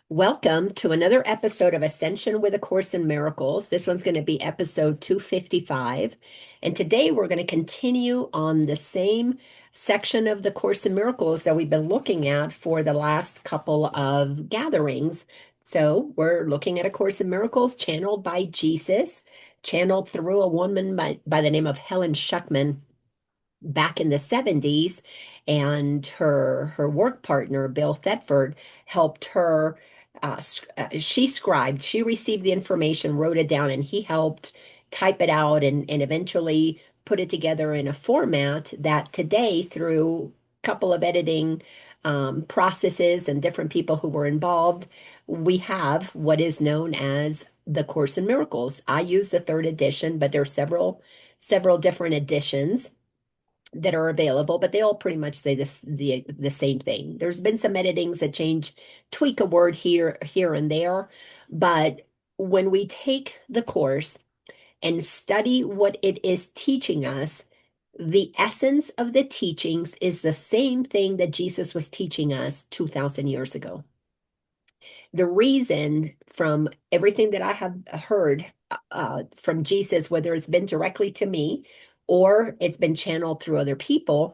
Welcome to another episode of Ascension with A Course in Miracles. This one's going to be episode 255. And today we're going to continue on the same section of the Course in Miracles that we've been looking at for the last couple of gatherings. So we're looking at A Course in Miracles channeled by Jesus, channeled through a woman by the name of Helen Schuckman back in the 70s, and her work partner Bill Thetford helped her. She scribed, she received the information, wrote it down, and he helped type it out and eventually put it together in a format that today, through a couple of editing processes and different people who were involved, we have what is known as the Course in Miracles. I use the third edition, but there are several different editions that are available, but they all pretty much say the same thing. There's been some editings that tweak a word here and there, but when we take the course and study what it is teaching us, the essence of the teachings is the same thing that Jesus was teaching us 2,000 years ago. The reason, from everything that I have heard from Jesus, whether it's been directly to me or it's been channeled through other people,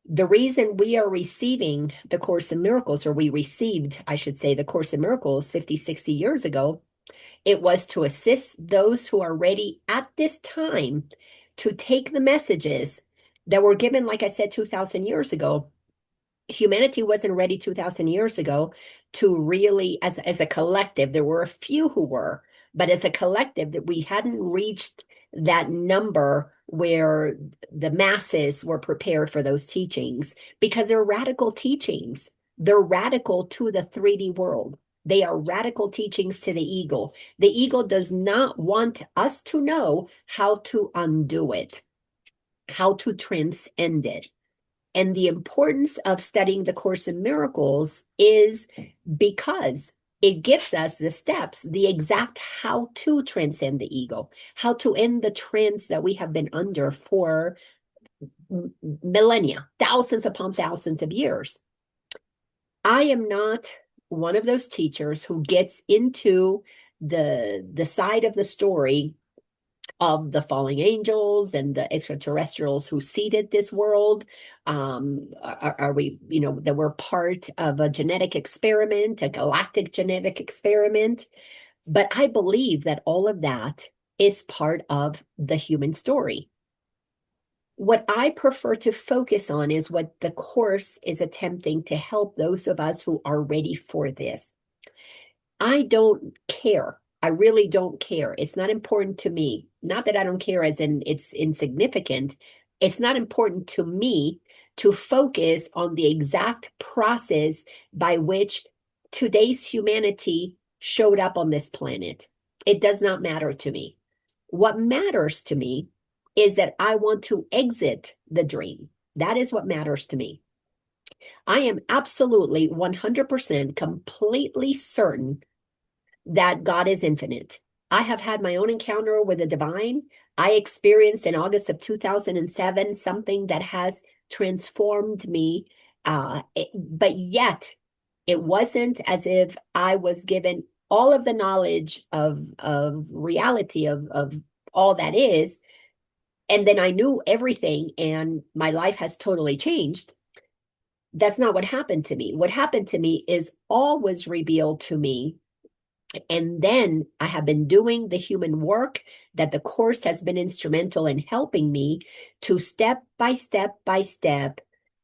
the reason we are receiving the Course in Miracles, or we received, I should say, the Course in Miracles 50, 60 years ago, it was to assist those who are ready at this time to take the messages that were given, like I said, 2,000 years ago. Humanity wasn't ready 2,000 years ago to really, as a collective, there were a few who were, but as a collective, that we hadn't reached that number where the masses were prepared for those teachings, because they're radical teachings. They're radical to the 3D world. They are radical teachings to the ego. The ego does not want us to know how to undo it, how to transcend it. And the importance of studying the Course in Miracles is because it gives us the steps, the exact how to transcend the ego, how to end the trance that we have been under for millennia, thousands upon thousands of years. I am not one of those teachers who gets into the side of the story of the falling angels and the extraterrestrials who seeded this world. Are we, that we're part of a genetic experiment, a galactic genetic experiment? But I believe that all of that is part of the human story. What I prefer to focus on is what the Course is attempting to help those of us who are ready for this. I don't care. I really don't care. It's not important to me. Not that I don't care as in it's insignificant. It's not important to me to focus on the exact process by which today's humanity showed up on this planet. It does not matter to me. What matters to me is that I want to exit the dream. That is what matters to me. I am absolutely 100% completely certain that God is infinite. I have had my own encounter with the divine. I experienced in August of 2007 something that has transformed me, but yet it wasn't as if I was given all of the knowledge of reality of all that is, and then I knew everything and my life has totally changed. That's not what happened to me. What happened to me is all was revealed to me. And then I have been doing the human work that the Course has been instrumental in helping me to step by step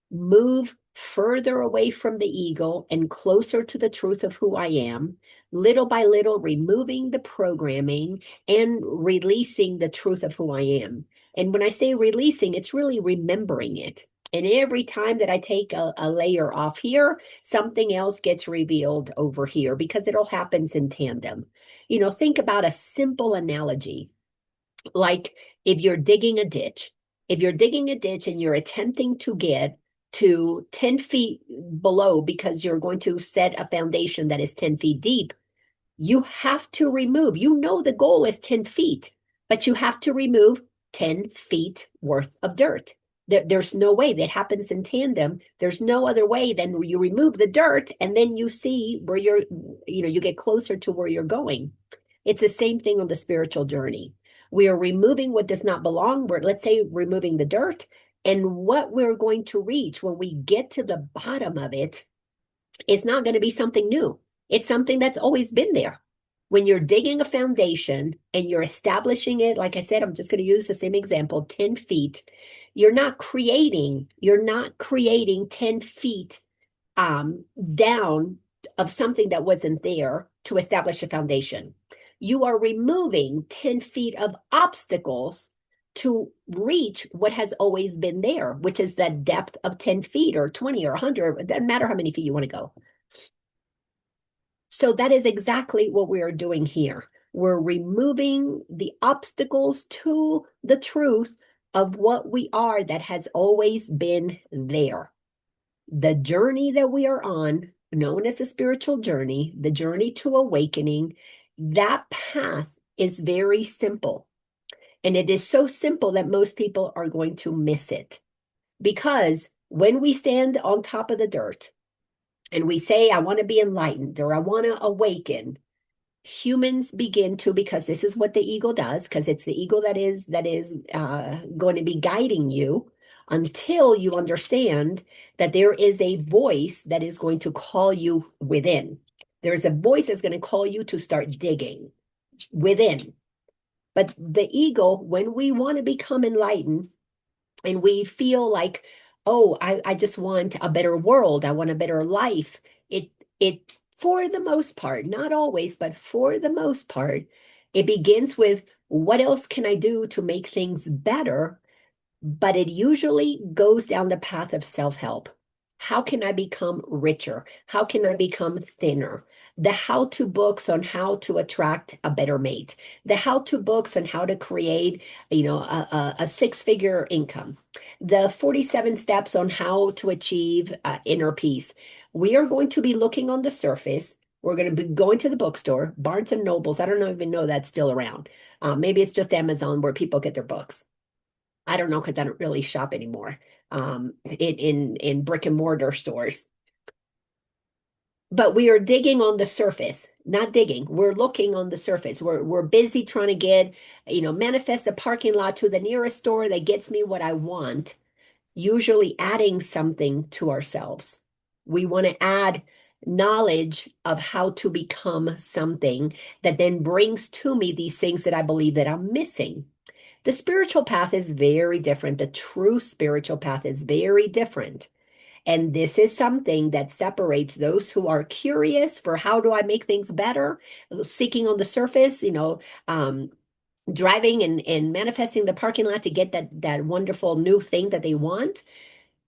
move further away from the ego and closer to the truth of who I am, little by little removing the programming and releasing the truth of who I am. And when I say releasing, it's really remembering it. And every time that I take a layer off here, something else gets revealed over here, because it all happens in tandem. Think about a simple analogy. Like if you're digging a ditch, and you're attempting to get to 10 feet below because you're going to set a foundation that is 10 feet deep, you have to remove, the goal is 10 feet, but you have to remove 10 feet worth of dirt. There's no way that happens in tandem. There's no other way than you remove the dirt and then you see where you get closer to where you're going. It's the same thing on the spiritual journey. We are removing what does not belong. We're, let's say, removing the dirt. And what we're going to reach when we get to the bottom of it is not going to be something new. It's something that's always been there. When you're digging a foundation and you're establishing it, like I said, I'm just going to use the same example, 10 feet. You're not creating 10 feet down of something that wasn't there to establish a foundation. You are removing 10 feet of obstacles to reach what has always been there, which is the depth of 10 feet or 20 or 100. It doesn't matter how many feet you want to go. So that is exactly what we are doing here. We're removing the obstacles to the truth of what we are that has always been there. The journey that we are on, known as a spiritual journey, the journey to awakening, that path is very simple. And it is so simple that most people are going to miss it. Because when we stand on top of the dirt and we say, I want to be enlightened or I want to awaken, humans begin to, because this is what the ego does, because it's the ego that is going to be guiding you until you understand that there is a voice that is going to call you within. There's a voice that's going to call you to start digging within. But the ego, when we want to become enlightened and we feel like, oh, I just want a better world, I want a better life, it for the most part, not always, but for the most part, it begins with what else can I do to make things better? But it usually goes down the path of self-help. How can I become richer? How can I become thinner? The how-to books on how to attract a better mate. The how-to books on how to create, a six-figure income. The 47 steps on how to achieve inner peace. We are going to be looking on the surface. We're going to be going to the bookstore, Barnes and Nobles. I don't even know that's still around. Maybe it's just Amazon where people get their books. I don't know because I don't really shop anymore in brick and mortar stores. But we are digging on the surface, not digging. We're looking on the surface. We're busy trying to get, manifest the parking lot to the nearest store that gets me what I want, usually adding something to ourselves. We want to add knowledge of how to become something that then brings to me these things that I believe that I'm missing. The spiritual path is very different. The true spiritual path is very different. And this is something that separates those who are curious for how do I make things better, seeking on the surface, driving and manifesting the parking lot to get that wonderful new thing that they want.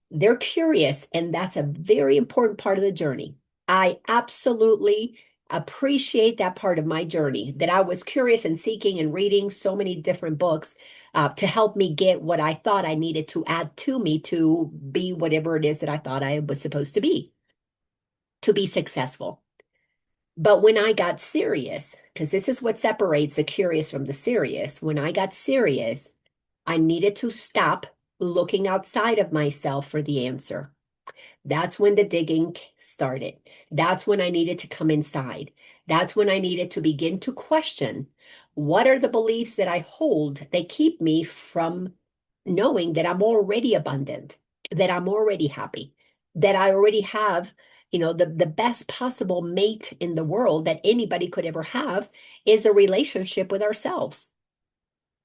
They're curious, and that's a very important part of the journey. I absolutely appreciate that part of my journey, that I was curious and seeking and reading so many different books to help me get what I thought I needed to add to me to be whatever it is that I thought I was supposed to be successful. But when I got serious, because this is what separates the curious from the serious, when I got serious, I needed to stop looking outside of myself for the answer. That's when the digging started. That's when I needed to come inside. That's when I needed to begin to question what are the beliefs that I hold that keep me from knowing that I'm already abundant, that I'm already happy, that I already have, the best possible mate in the world that anybody could ever have is a relationship with ourselves.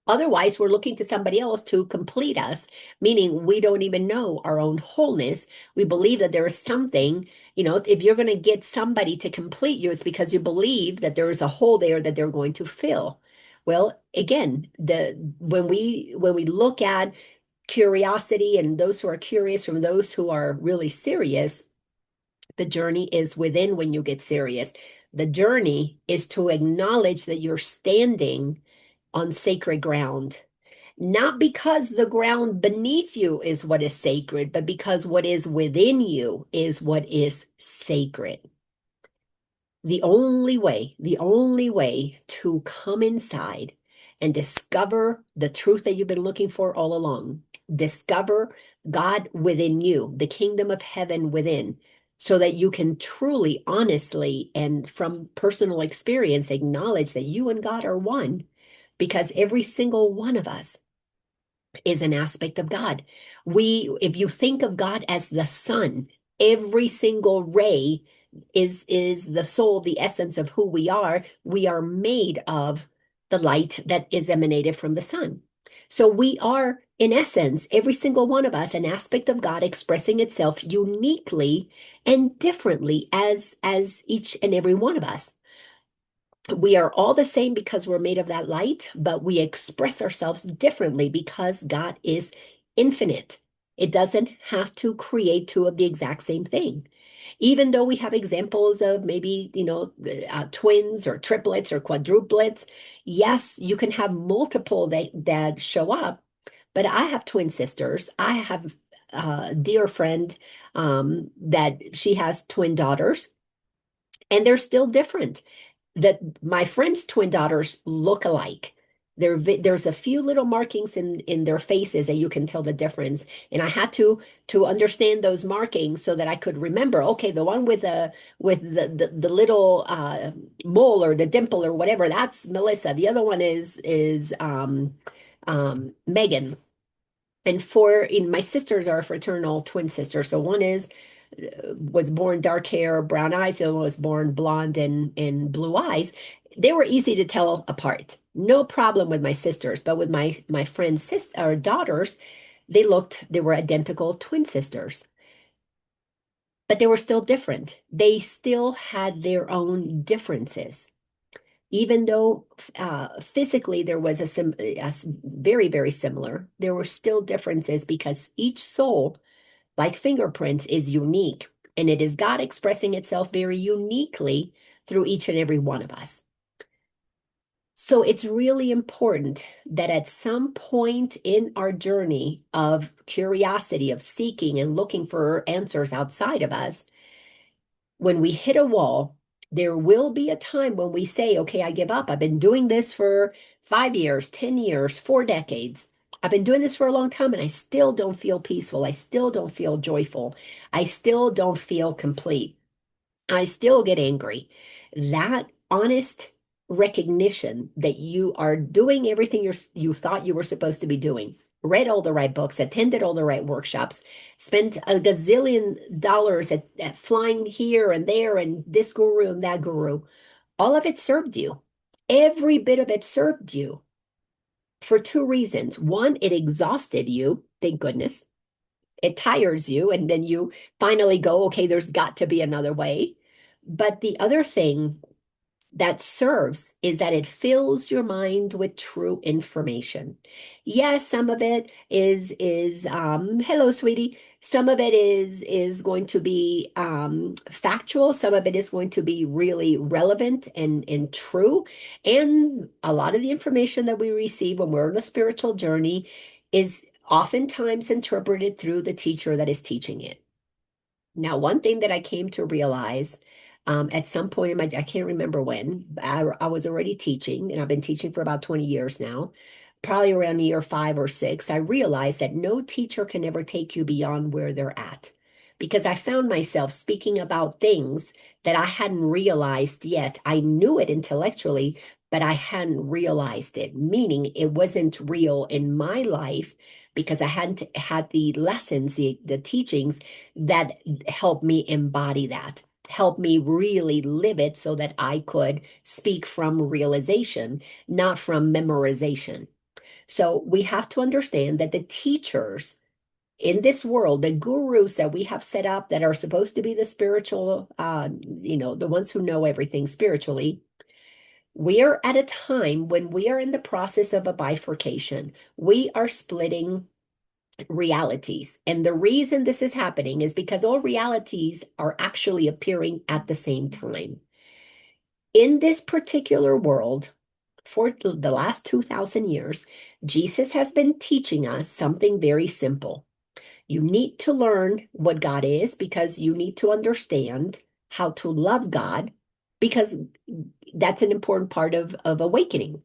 Otherwise, we're looking to somebody else to complete us, meaning we don't even know our own wholeness. We believe that there is something, if you're going to get somebody to complete you, it's because you believe that there is a hole there that they're going to fill. Well, again, when we look at curiosity and those who are curious from those who are really serious, the journey is within when you get serious. The journey is to acknowledge that you're standing on sacred ground, not because the ground beneath you is what is sacred, but because what is within you is what is sacred. The only way to come inside and discover the truth that you've been looking for all along, discover God within you, the kingdom of heaven within, so that you can truly, honestly, and from personal experience acknowledge that you and God are one, because every single one of us is an aspect of God. If you think of God as the sun, every single ray is the soul, the essence of who we are. We are made of the light that is emanated from the sun. So we are, in essence, every single one of us, an aspect of God expressing itself uniquely and differently as each and every one of us. We are all the same because we're made of that light, but we express ourselves differently because God is infinite. It doesn't have to create two of the exact same thing. Even though we have examples of maybe, twins or triplets or quadruplets, yes, you can have multiple that show up, but I have twin sisters. I have a dear friend that she has twin daughters, and they're still different. That my friend's twin daughters look alike. There's a few little markings in their faces that you can tell the difference. And I had to understand those markings so that I could remember, okay, the one with the little mole or the dimple or whatever, that's Melissa. The other one is Megan. And my sisters are fraternal twin sisters. So one was born dark hair, brown eyes. The other one was born blonde and blue eyes. They were easy to tell apart. No problem with my sisters, but with my friend's daughters, they were identical twin sisters. But they were still different. They still had their own differences. Even though physically there was very, very similar, there were still differences because each soul, like fingerprints, is unique, and it is God expressing itself very uniquely through each and every one of us. So it's really important that at some point in our journey of curiosity, of seeking and looking for answers outside of us, when we hit a wall, there will be a time when we say, okay, I give up. I've been doing this for 5 years, 10 years, 4 decades. I've been doing this for a long time and I still don't feel peaceful. I still don't feel joyful. I still don't feel complete. I still get angry. That honest recognition that you are doing everything you thought you were supposed to be doing, read all the right books, attended all the right workshops, spent a gazillion dollars at flying here and there and this guru and that guru. All of it served you. Every bit of it served you for two reasons. One, it exhausted you, thank goodness. It tires you, and then you finally go, okay, there's got to be another way. But the other thing that serves is that it fills your mind with true information. Yes, some of it is hello, sweetie. Some of it is going to be factual. Some of it is going to be really relevant and true. And a lot of the information that we receive when we're on a spiritual journey is oftentimes interpreted through the teacher that is teaching it. Now, one thing that I came to realize at some point in I can't remember when, I was already teaching, and I've been teaching for about 20 years now, probably around year 5 or 6, I realized that no teacher can ever take you beyond where they're at. Because I found myself speaking about things that I hadn't realized yet. I knew it intellectually, but I hadn't realized it, meaning it wasn't real in my life because I hadn't had the lessons, the teachings that helped me embody that, help me really live it so that I could speak from realization, not from memorization. So we have to understand that the teachers in this world, the gurus that we have set up that are supposed to be the spiritual, the ones who know everything spiritually, we are at a time when we are in the process of a bifurcation. We are splitting realities. And the reason this is happening is because all realities are actually appearing at the same time. In this particular world, for the last 2,000 years, Jesus has been teaching us something very simple. You need to learn what God is because you need to understand how to love God, because that's an important part of awakening.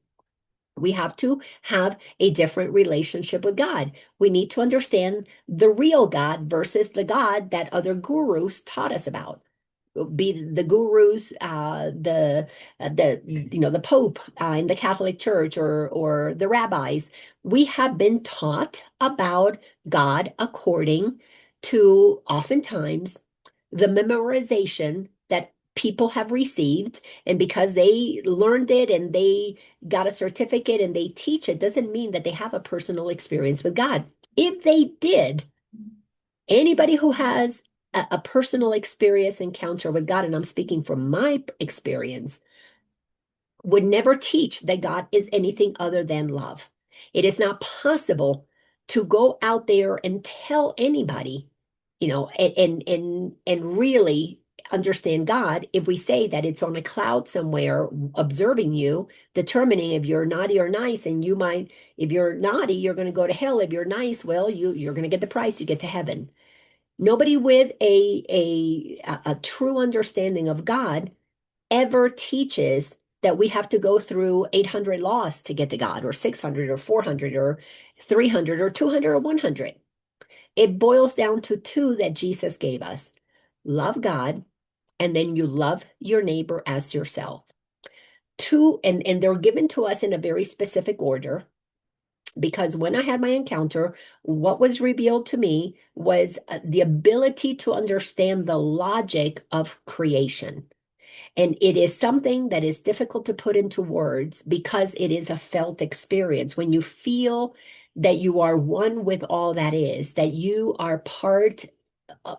We have to have a different relationship with God. We need to understand the real God versus the God that other gurus taught us about. Be the gurus, the Pope in the Catholic Church, or the rabbis. We have been taught about God according to oftentimes the memorization that people have received, and because they learned it and they got a certificate and they teach it, doesn't mean that they have a personal experience with God. If they did, anybody who has a personal experience encounter with God, and I'm speaking from my experience, would never teach that God is anything other than love. It is not possible to go out there and tell anybody, and really understand God if we say that it's on a cloud somewhere observing you, determining if you're naughty or nice, and you might, if you're naughty, you're going to go to hell. If you're nice, well, you're going to get the price, you get to heaven. Nobody with a true understanding of God ever teaches that we have to go through 800 laws to get to God, or 600 or 400 or 300 or 200 or 100. It boils down to two that Jesus gave us. Love God, and then you love your neighbor as yourself. Two, and they're given to us in a very specific order, because when I had my encounter, what was revealed to me was the ability to understand the logic of creation. And it is something that is difficult to put into words because it is a felt experience. When you feel that you are one with all that is, that you are part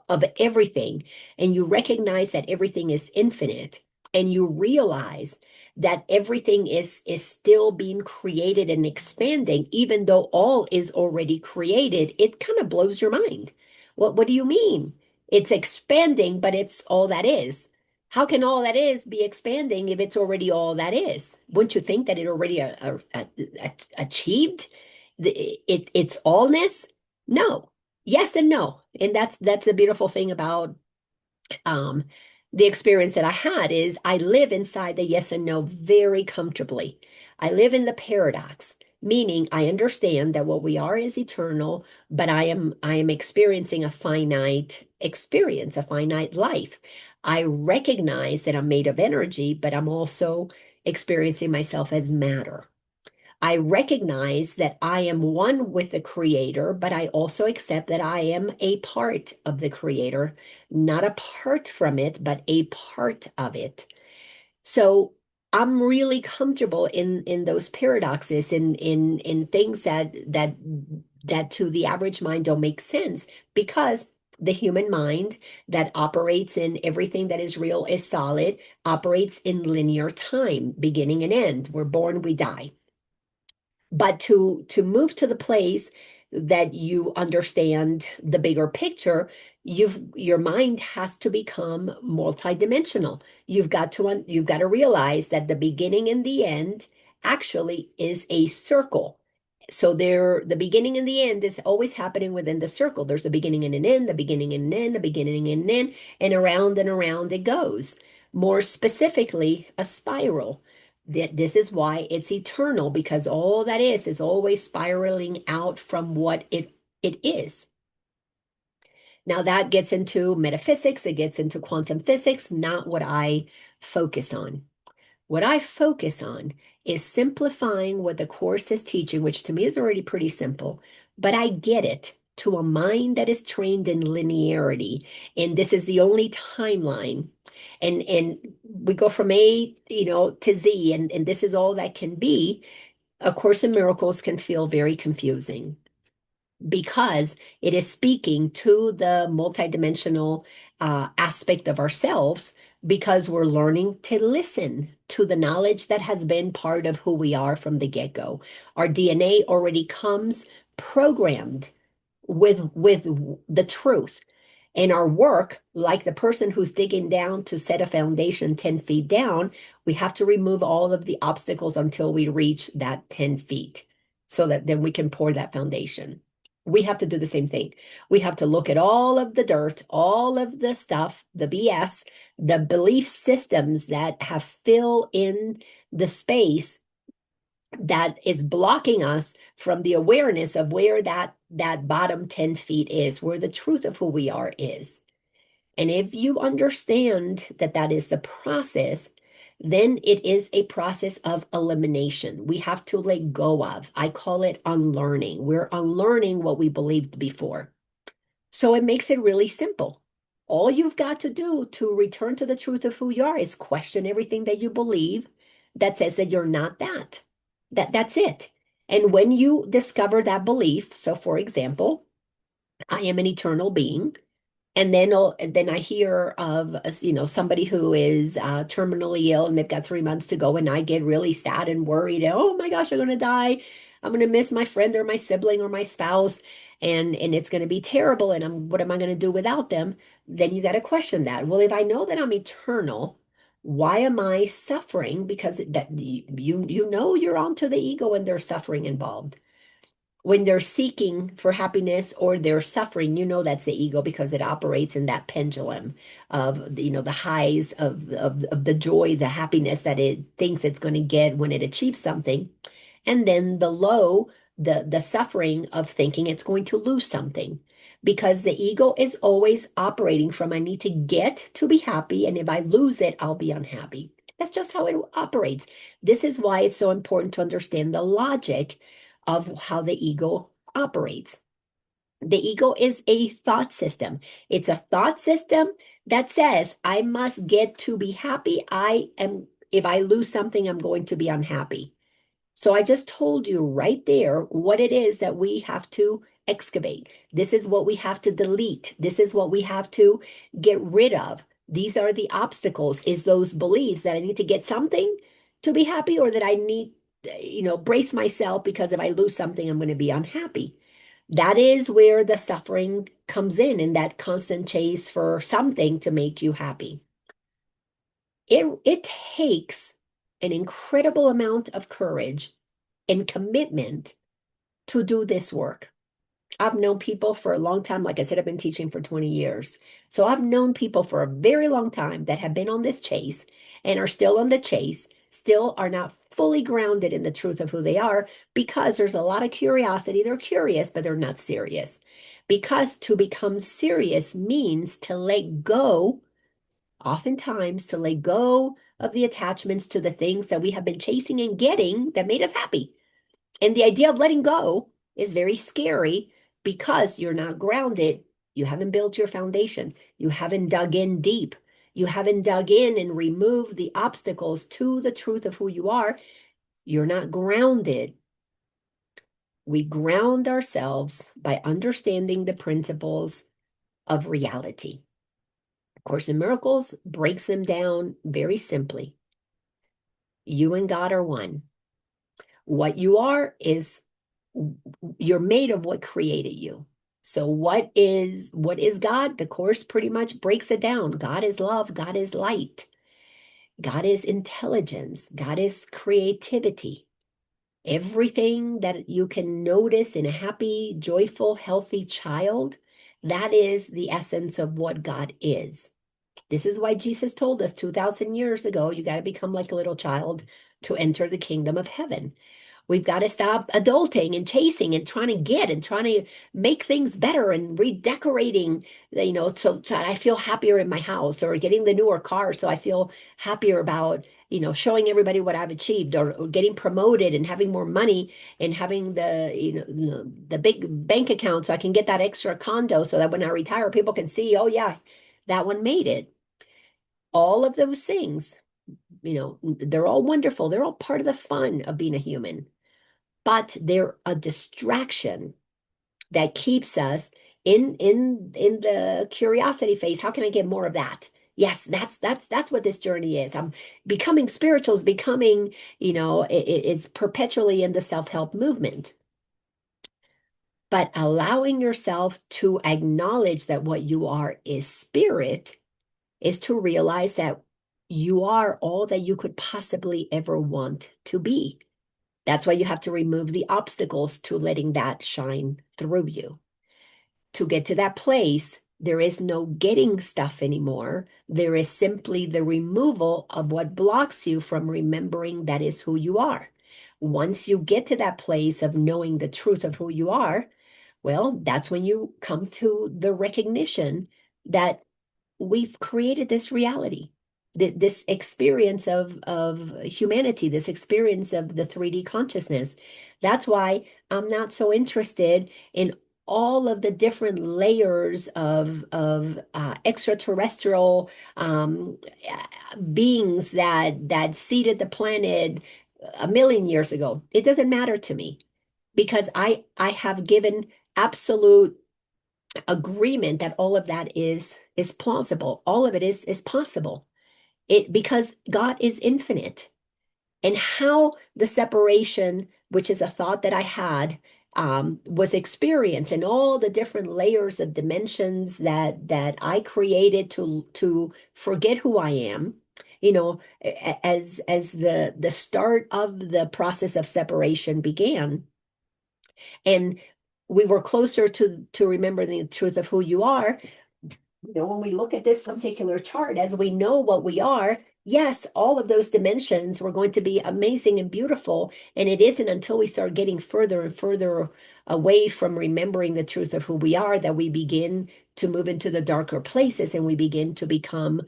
of everything, and you recognize that everything is infinite, and you realize that everything is still being created and expanding, even though all is already created, it kind of blows your mind. What do you mean? It's expanding, but it's all that is. How can all that is be expanding if it's already all that is? Wouldn't you think that it already achieved its allness? No. Yes and no. And that's the beautiful thing about um, the experience that I had is I live inside the yes and no very comfortably. I live in the paradox, meaning I understand that what we are is eternal, but I am experiencing a finite experience, a finite life. I recognize that I'm made of energy, but I'm also experiencing myself as matter. I recognize that I am one with the creator, but I also accept that I am a part of the creator, not apart from it, but a part of it. So I'm really comfortable in those paradoxes, in things that to the average mind don't make sense, because the human mind that operates in everything that is real is solid, operates in linear time, beginning and end. We're born, we die. But to move to the place that you understand the bigger picture, your mind has to become multidimensional. You've got to realize that the beginning and the end actually is a circle. So the beginning and the end is always happening within the circle. There's a beginning and an end, the beginning and an end, the beginning and an end, and around it goes. More specifically, a spiral. This is why it's eternal, because all that is always spiraling out from what it is. Now that gets into metaphysics, it gets into quantum physics, not what I focus on. What I focus on is simplifying what the course is teaching, which to me is already pretty simple, but I get it to a mind that is trained in linearity. And this is the only timeline. And we go from A, to Z, and this is all that can be. A Course in Miracles can feel very confusing, because it is speaking to the multidimensional aspect of ourselves, because we're learning to listen to the knowledge that has been part of who we are from the get-go. Our DNA already comes programmed with the truth. And our work, like the person who's digging down to set a foundation 10 feet down, we have to remove all of the obstacles until we reach that 10 feet, so that then we can pour that foundation. We have to do the same thing. We have to look at all of the dirt, all of the stuff, the BS, the belief systems that have filled in the space that is blocking us from the awareness of where that bottom 10 feet is, where the truth of who we are is. And if you understand that that is the process, then it is a process of elimination. We have to let go of. I call it unlearning. We're unlearning what we believed before. So it makes it really simple. All you've got to do to return to the truth of who you are is question everything that you believe that says that you're not that. That's it. And when you discover that belief, so for example, I am an eternal being, and then I hear of somebody who is terminally ill and they've got 3 months to go, and I get really sad and worried. Oh my gosh, I'm going to die. I'm going to miss my friend or my sibling or my spouse, and it's going to be terrible. And what am I going to do without them? Then you got to question that. Well, if I know that I'm eternal, why am I suffering? Because that you know you're onto the ego and there's suffering involved. When they're seeking for happiness or they're suffering, you know that's the ego, because it operates in that pendulum of the highs of the joy, the happiness that it thinks it's going to get when it achieves something, and then the low, the suffering of thinking it's going to lose something, because the ego is always operating from I need to get to be happy, and if I lose it, I'll be unhappy. That's just how it operates. This is why it's so important to understand the logic of how the ego operates. The ego is a thought system. It's a thought system that says, I must get to be happy. If I lose something, I'm going to be unhappy. So I just told you right there what it is that we have to excavate. This is what we have to delete. This is what we have to get rid of. These are the obstacles, is those beliefs that I need to get something to be happy, or that I need, brace myself because if I lose something, I'm going to be unhappy. That is where the suffering comes in that constant chase for something to make you happy. It takes an incredible amount of courage and commitment to do this work. I've known people for a long time. Like I said, I've been teaching for 20 years. So I've known people for a very long time that have been on this chase and are still on the chase, still are not fully grounded in the truth of who they are, because there's a lot of curiosity. They're curious, but they're not serious. Because to become serious means to let go, oftentimes to let go of the attachments to the things that we have been chasing and getting that made us happy. And the idea of letting go is very scary because you're not grounded. You haven't built your foundation. You haven't dug in deep. You haven't dug in and removed the obstacles to the truth of who you are. You're not grounded. We ground ourselves by understanding the principles of reality. A Course in Miracles breaks them down very simply. You and God are one. What you are is, you're made of what created you. So what is God? The Course pretty much breaks it down. God is love. God is light. God is intelligence. God is creativity. Everything that you can notice in a happy, joyful, healthy child, that is the essence of what God is. This is why Jesus told us 2,000 years ago, you got to become like a little child to enter the kingdom of heaven. We've got to stop adulting and chasing and trying to get and trying to make things better and redecorating, so I feel happier in my house, or getting the newer car so I feel happier about, showing everybody what I've achieved, or getting promoted and having more money and having the big bank account so I can get that extra condo so that when I retire, people can see, oh yeah, that one made it. All of those things, they're all wonderful. They're all part of the fun of being a human. But they're a distraction that keeps us in the curiosity phase. How can I get more of that? Yes, that's what this journey is. I'm becoming spiritual, is becoming, it's perpetually in the self-help movement. But allowing yourself to acknowledge that what you are is spirit is to realize that you are all that you could possibly ever want to be. That's why you have to remove the obstacles to letting that shine through you. To get to that place, there is no getting stuff anymore. There is simply the removal of what blocks you from remembering that is who you are. Once you get to that place of knowing the truth of who you are, well, that's when you come to the recognition that we've created this reality, this experience of humanity, this experience of the 3D consciousness. That's why I'm not so interested in all of the different layers of extraterrestrial beings that seeded the planet a million years ago. It doesn't matter to me because I have given absolute agreement that all of that is plausible. All of it is possible. It because God is infinite. And how the separation, which is a thought that I had, was experienced, and all the different layers of dimensions that I created to forget who I am. As the start of the process of separation began, and we were closer to remembering the truth of who you are. When we look at this particular chart, as we know what we are, yes, all of those dimensions were going to be amazing and beautiful. And it isn't until we start getting further and further away from remembering the truth of who we are that we begin to move into the darker places, and we begin to become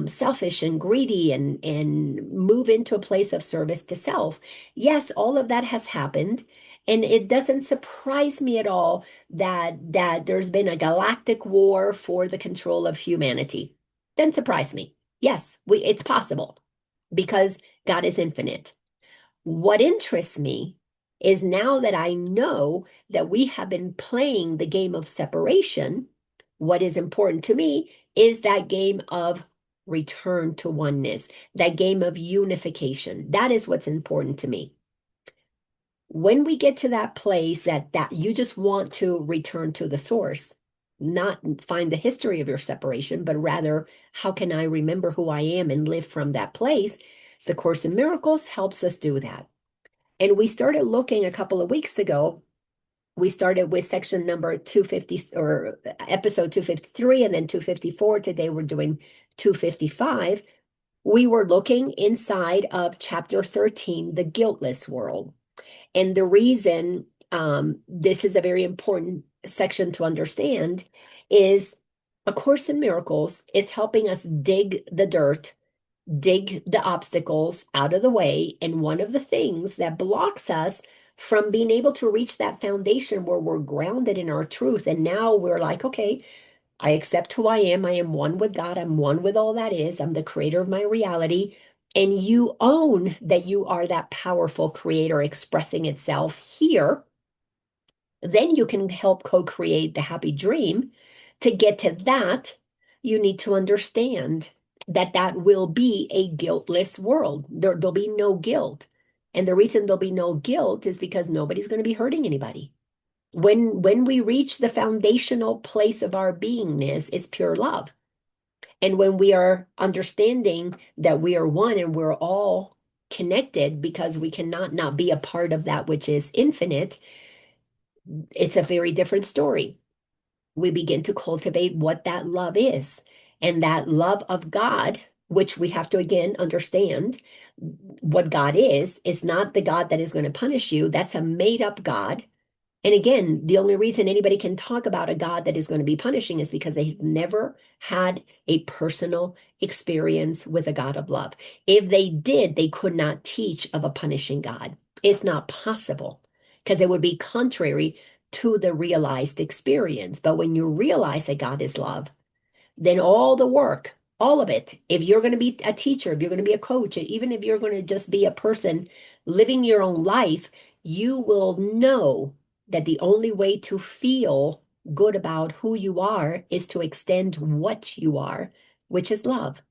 selfish and greedy and move into a place of service to self. Yes, all of that has happened. And it doesn't surprise me at all that there's been a galactic war for the control of humanity. Doesn't surprise me. Yes, it's possible because God is infinite. What interests me is now that I know that we have been playing the game of separation, what is important to me is that game of return to oneness, that game of unification. That is what's important to me. When we get to that place that you just want to return to the source, not find the history of your separation, but rather, how can I remember who I am and live from that place? The Course in Miracles helps us do that. And we started looking a couple of weeks ago. We started with section number 250 or episode 253 and then 254. Today we're doing 255. We were looking inside of chapter 13, the Guiltless World. And the reason this is a very important section to understand is A Course in Miracles is helping us dig the dirt, dig the obstacles out of the way. And one of the things that blocks us from being able to reach that foundation where we're grounded in our truth. And now we're like, okay, I accept who I am. I am one with God. I'm one with all that is. I'm the creator of my reality. And you own that you are that powerful creator expressing itself here. Then you can help co-create the happy dream. To get to that, you need to understand that that will be a guiltless world. There'll be no guilt. And the reason there'll be no guilt is because nobody's going to be hurting anybody. When we reach the foundational place of our beingness is pure love. And when we are understanding that we are one and we're all connected because we cannot not be a part of that which is infinite, it's a very different story. We begin to cultivate what that love is. And that love of God, which we have to again understand what God is not the God that is going to punish you. That's a made up God. And again, the only reason anybody can talk about a God that is going to be punishing is because they've never had a personal experience with a God of love. If they did, they could not teach of a punishing God. It's not possible because it would be contrary to the realized experience. But when you realize that God is love, then all the work, all of it, if you're going to be a teacher, if you're going to be a coach, even if you're going to just be a person living your own life, you will know that the only way to feel good about who you are is to extend what you are, which is love.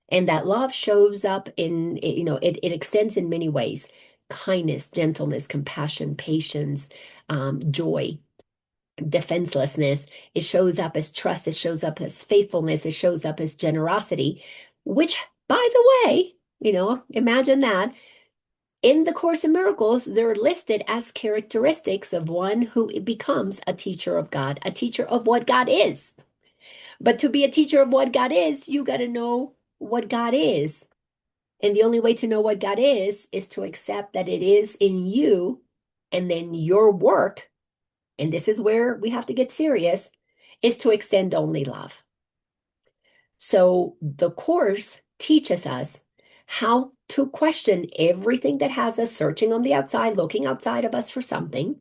And that love shows up it extends in many ways: kindness, gentleness, compassion, patience, joy, defenselessness. It shows up as trust. It shows up as faithfulness. It shows up as generosity, which, by the way, imagine that. In the Course in Miracles, they're listed as characteristics of one who becomes a teacher of God, a teacher of what God is. But to be a teacher of what God is, you got to know what God is. And the only way to know what God is to accept that it is in you, and then your work, and this is where we have to get serious, is to extend only love. So the course teaches us how to question everything that has us searching on the outside, looking outside of us for something,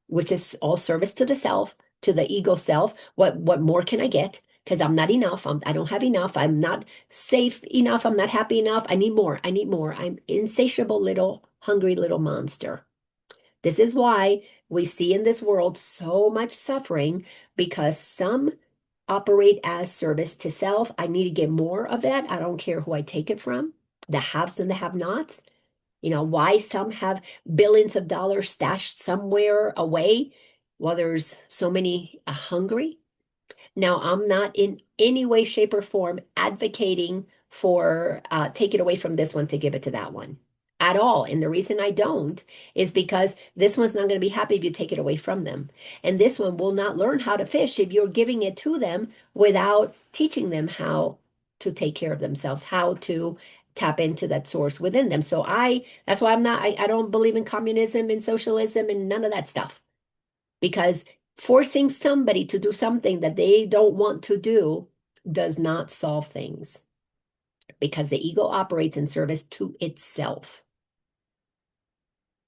which is all service to the self, to the ego self. What more can I get? Because I'm not enough. I don't have enough. I'm not safe enough. I'm not happy enough. I need more. I need more. I'm insatiable little hungry little monster. This is why we see in this world so much suffering, because some operate as service to self. I need to get more of that. I don't care who I take it from, the haves and the have-nots. You know, why some have billions of dollars stashed somewhere away while there's so many hungry. Now, I'm not in any way, shape, or form advocating for take it away from this one to give it to that one at all. And the reason I don't is because this one's not going to be happy if you take it away from them. And this one will not learn how to fish if you're giving it to them without teaching them how to take care of themselves, how to tap into that source within them. So that's why I don't believe in communism and socialism and none of that stuff. Because forcing somebody to do something that they don't want to do does not solve things, because the ego operates in service to itself.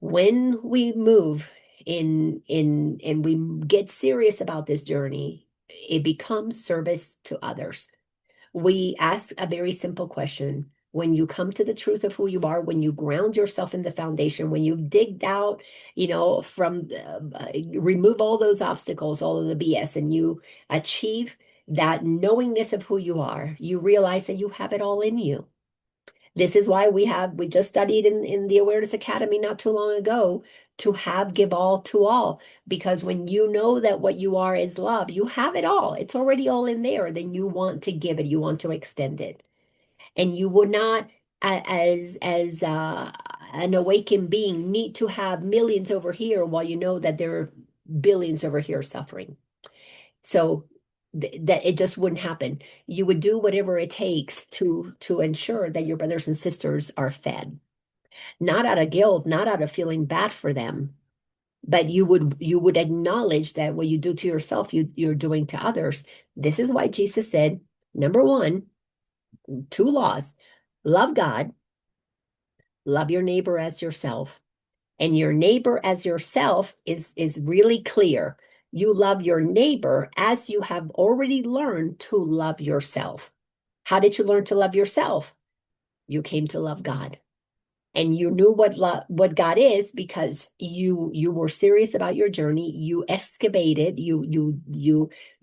When we move in and we get serious about this journey, it becomes service to others. We ask a very simple question. When you come to the truth of who you are, when you ground yourself in the foundation, when you've digged out, from remove all those obstacles, all of the BS, and you achieve that knowingness of who you are, you realize that you have it all in you. This is why we just studied in the Awareness Academy not too long ago to give all to all. Because when you know that what you are is love, you have it all. It's already all in there. Then you want to give it. You want to extend it. And you would not, as an awakened being, need to have millions over here while you know that there are billions over here suffering. So that it just wouldn't happen. You would do whatever it takes to ensure that your brothers and sisters are fed, not out of guilt, not out of feeling bad for them, but you would acknowledge that what you do to yourself, you're doing to others. This is why Jesus said, number one, 2 laws: love God, love your neighbor as yourself. And your neighbor as yourself is really clear. You love your neighbor as you have already learned to love yourself. How did you learn to love yourself? You came to love God. And you knew what God is because you were serious about your journey. You excavated.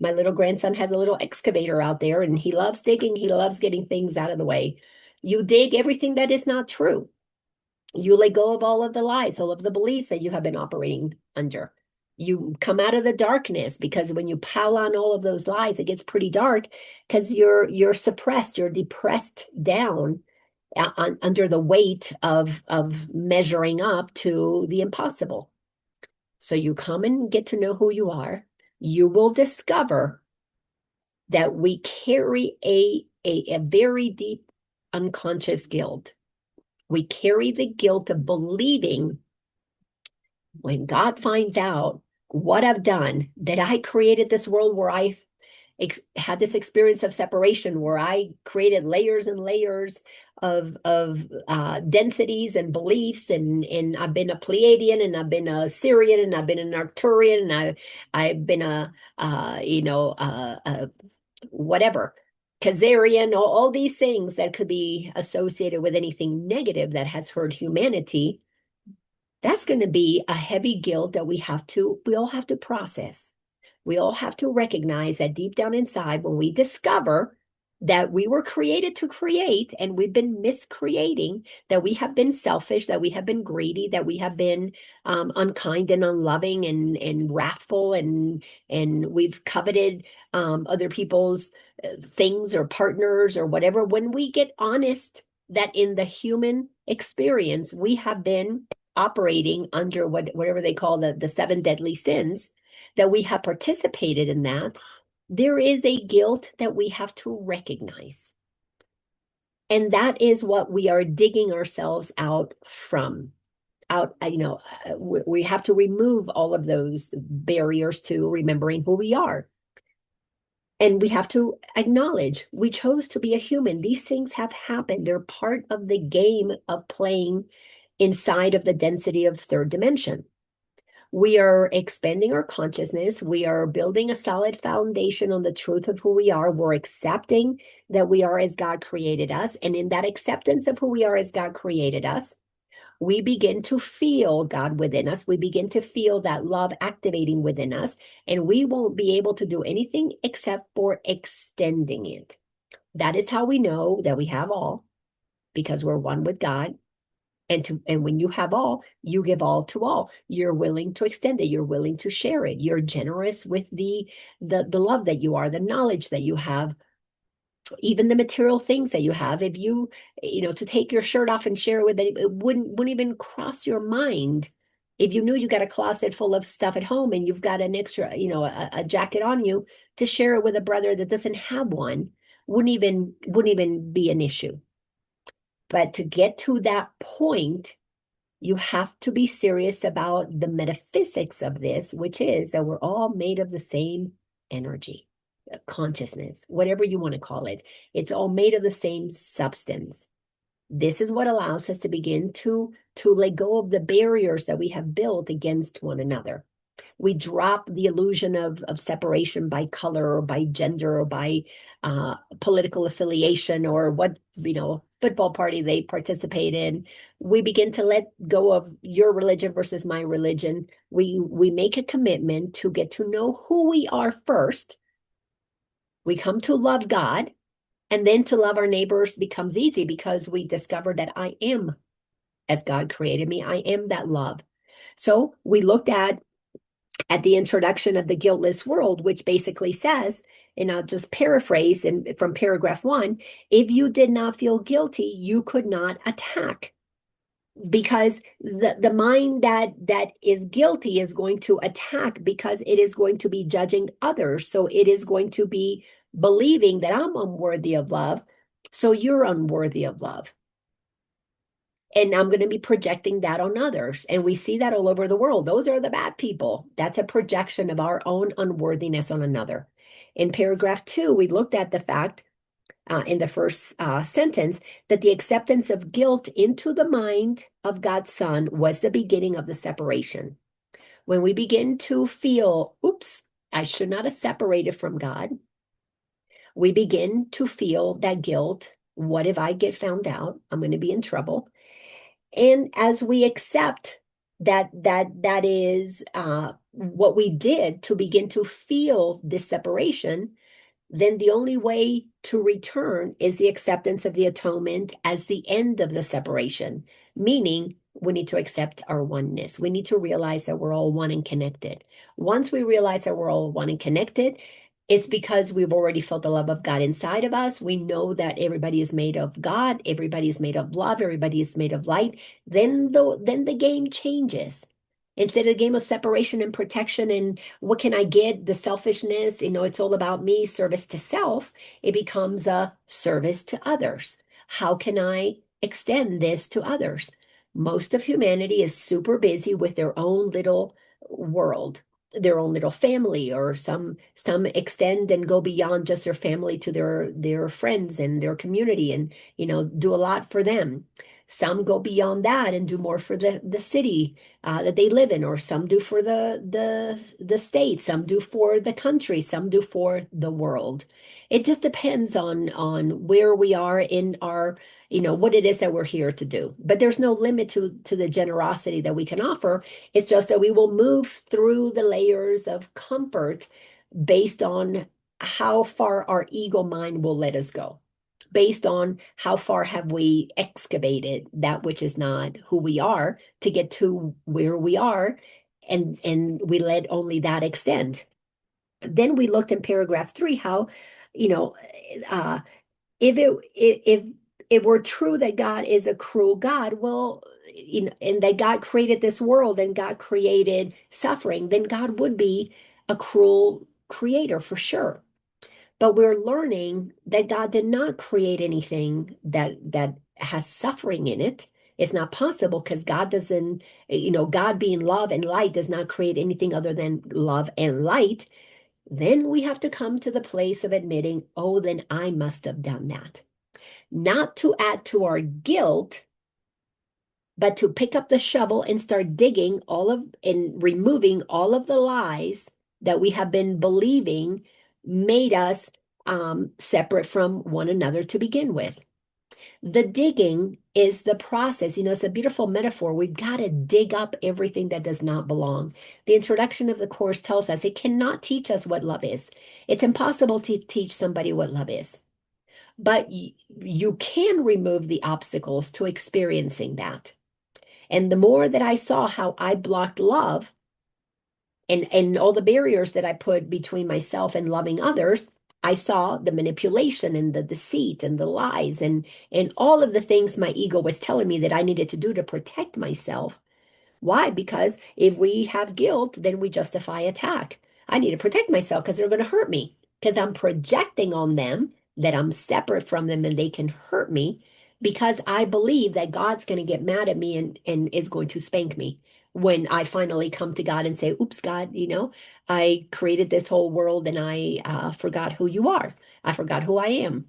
My little grandson has a little excavator out there, and he loves digging. He loves getting things out of the way. You dig everything that is not true. You let go of all of the lies, all of the beliefs that you have been operating under. You come out of the darkness, because when you pile on all of those lies, it gets pretty dark, because you're suppressed, you're depressed down under the weight of measuring up to the impossible. So you come and get to know who you are. You will discover that we carry a very deep unconscious guilt. We carry the guilt of believing, when God finds out what I've done, that I created this world where I had this experience of separation, where I created layers and layers of densities and beliefs, and I've been a Pleiadian, and I've been a Syrian, and I've been an Arcturian, and I've been a whatever, Khazarian, all these things that could be associated with anything negative that has hurt humanity. That's going to be a heavy guilt that we all have to process. We all have to recognize that deep down inside, when we discover that we were created to create and we've been miscreating, that we have been selfish, that we have been greedy, that we have been unkind and unloving and wrathful, and we've coveted other people's things or partners or whatever. When we get honest that in the human experience, we have been operating under whatever they call the 7 deadly sins, that we have participated in that, there is a guilt that we have to recognize. And that is what we are digging ourselves out from. We have to remove all of those barriers to remembering who we are. And we have to acknowledge we chose to be a human. These things have happened. They're part of the game of playing inside of the density of third dimension. We are expanding our consciousness. We are building a solid foundation on the truth of who we are. We're accepting that we are as God created us. And in that acceptance of who we are as God created us, we begin to feel God within us. We begin to feel that love activating within us, and we won't be able to do anything except for extending it. That is how we know that we have all, because we're one with God. And when you have all, you give all to all. You're willing to extend it. You're willing to share it. You're generous with the love that you are, the knowledge that you have, even the material things that you have. If to take your shirt off and share it with it wouldn't even cross your mind. If you knew you got a closet full of stuff at home and you've got an extra, a jacket on you, to share it with a brother that doesn't have one, wouldn't even be an issue. But to get to that point, you have to be serious about the metaphysics of this, which is that we're all made of the same energy, consciousness, whatever you want to call it. It's all made of the same substance. This is what allows us to begin to let go of the barriers that we have built against one another. We drop the illusion of separation by color or by gender or by political affiliation or what, football party they participate in. We begin to let go of your religion versus my religion. We make a commitment to get to know who we are first. We come to love God, and then to love our neighbors becomes easy because we discover that I am as God created me. I am that love. So we looked at the introduction of the Guiltless World, which basically says, and I'll just paraphrase from paragraph 1, if you did not feel guilty, you could not attack. Because the mind that is guilty is going to attack because it is going to be judging others. So it is going to be believing that I'm unworthy of love, so you're unworthy of love. And I'm going to be projecting that on others. And we see that all over the world. Those are the bad people. That's a projection of our own unworthiness on another. In paragraph 2, we looked at the fact in the first sentence that the acceptance of guilt into the mind of God's Son was the beginning of the separation. When we begin to feel, oops, I should not have separated from God, we begin to feel that guilt. What if I get found out? I'm going to be in trouble. And as we accept that is what we did to begin to feel this separation, then the only way to return is the acceptance of the atonement as the end of the separation, meaning we need to accept our oneness. We need to realize that we're all one and connected. Once we realize that we're all one and connected, it's because we've already felt the love of God inside of us. We know that everybody is made of God, everybody is made of love, everybody is made of light. Then the game changes. Instead of the game of separation and protection and what can I get, the selfishness, it's all about me, service to self, it becomes a service to others. How can I extend this to others? Most of humanity is super busy with their own little world, their own little family, or some extend and go beyond just their family to their friends and their community and do a lot for them. Some go beyond that and do more for the city that they live in, or some do for the state, some do for the country, some do for the world. It just depends on where we are in our, what it is that we're here to do. But there's no limit to the generosity that we can offer. It's just that we will move through the layers of comfort based on how far our ego mind will let us go, based on how far have we excavated that which is not who we are to get to where we are, and we let only that extend. Then we looked in paragraph 3 how, if it were true that God is a cruel God, well, and that God created this world and God created suffering, then God would be a cruel creator for sure. But we're learning that God did not create anything that has suffering in it. It's not possible because God doesn't, God being love and light does not create anything other than love and light. Then we have to come to the place of admitting, oh, then I must have done that. Not to add to our guilt, but to pick up the shovel and start digging and removing all of the lies that we have been believing made us separate from one another to begin with. The digging is the process. It's a beautiful metaphor. We've got to dig up everything that does not belong. The introduction of the course tells us it cannot teach us what love is. It's impossible to teach somebody what love is. But you can remove the obstacles to experiencing that. And the more that I saw how I blocked love and all the barriers that I put between myself and loving others, I saw the manipulation and the deceit and the lies and all of the things my ego was telling me that I needed to do to protect myself. Why? Because if we have guilt, then we justify attack. I need to protect myself because they're going to hurt me because I'm projecting on them that I'm separate from them and they can hurt me because I believe that God's going to get mad at me and is going to spank me when I finally come to God and say, oops, God, I created this whole world and I forgot who you are. I forgot who I am.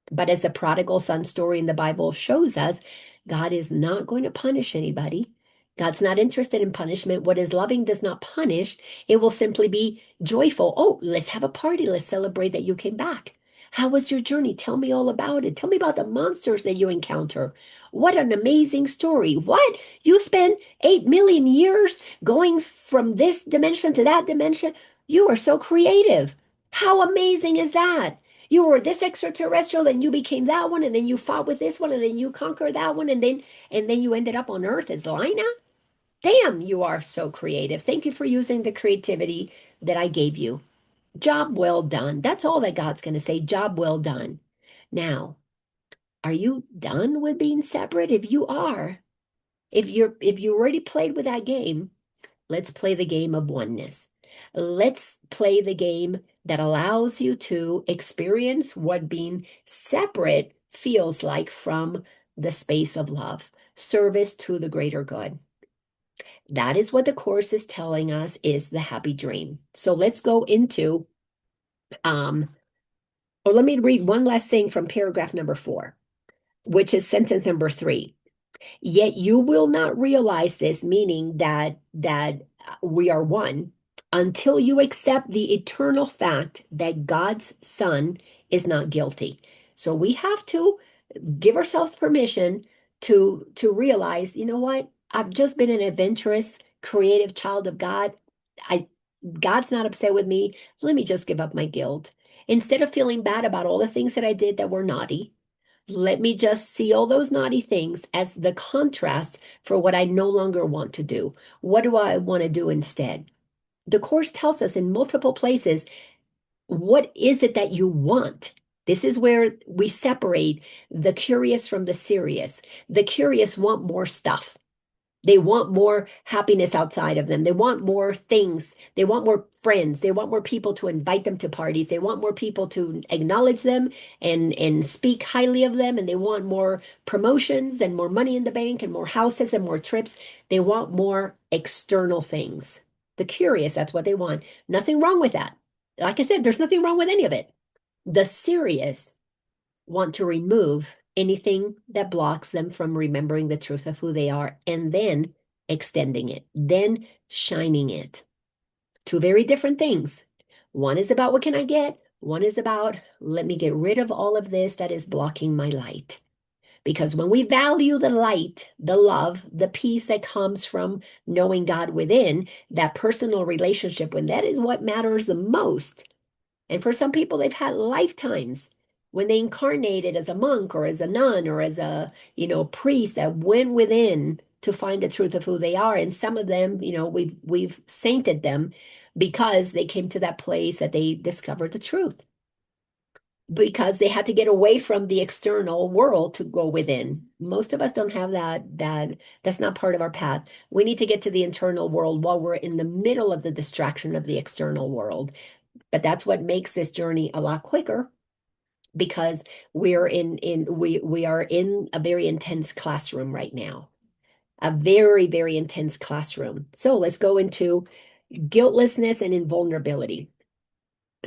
But as the prodigal son story in the Bible shows us, God is not going to punish anybody. God's not interested in punishment. What is loving does not punish. It will simply be joyful. Oh, let's have a party. Let's celebrate that you came back. How was your journey? Tell me all about it. Tell me about the monsters that you encounter. What an amazing story. What? You spent 8 million years going from this dimension to that dimension? You are so creative. How amazing is that? You were this extraterrestrial and you became that one and then you fought with this one and then you conquered that one and then you ended up on Earth as Laina. Damn, you are so creative. Thank you for using the creativity that I gave you. Job well done. That's all that God's going to say. Job well done. Now, are you done with being separate? If you are, if you already played with that game, let's play the game of oneness. Let's play the game that allows you to experience what being separate feels like from the space of love, service to the greater good. That is what the course is telling us is the happy dream. So let's go into, or let me read one last thing from paragraph number 4, which is sentence number 3. Yet you will not realize this, meaning that we are one, until you accept the eternal fact that God's Son is not guilty. So we have to give ourselves permission to realize, you know what? I've just been an adventurous, creative child of God. I God's not upset with me. Let me just give up my guilt. Instead of feeling bad about all the things that I did that were naughty, let me just see all those naughty things as the contrast for what I no longer want to do. What do I want to do instead? The Course tells us in multiple places, what is it that you want? This is where we separate the curious from the serious. The curious want more stuff. They want more happiness outside of them. They want more things. They want more friends. They want more people to invite them to parties. They want more people to acknowledge them and speak highly of them. And they want more promotions and more money in the bank and more houses and more trips. They want more external things. The curious, that's what they want. Nothing wrong with that. Like I said, there's nothing wrong with any of it. The serious want to remove anything that blocks them from remembering the truth of who they are and then extending it, then shining it. Two very different things. One is about what can I get? One is about let me get rid of all of this that is blocking my light. Because when we value the light, the love, the peace that comes from knowing God within, that personal relationship, when that is what matters the most. And for some people, they've had lifetimes when they incarnated as a monk or as a nun or as a, priest that went within to find the truth of who they are. And some of them, we've sainted them because they came to that place that they discovered the truth. Because they had to get away from the external world to go within. Most of us don't have that's not part of our path. We need to get to the internal world while we're in the middle of the distraction of the external world. But that's what makes this journey a lot quicker, because we are in a very intense classroom right now. A very, very intense classroom. So let's go into guiltlessness and invulnerability.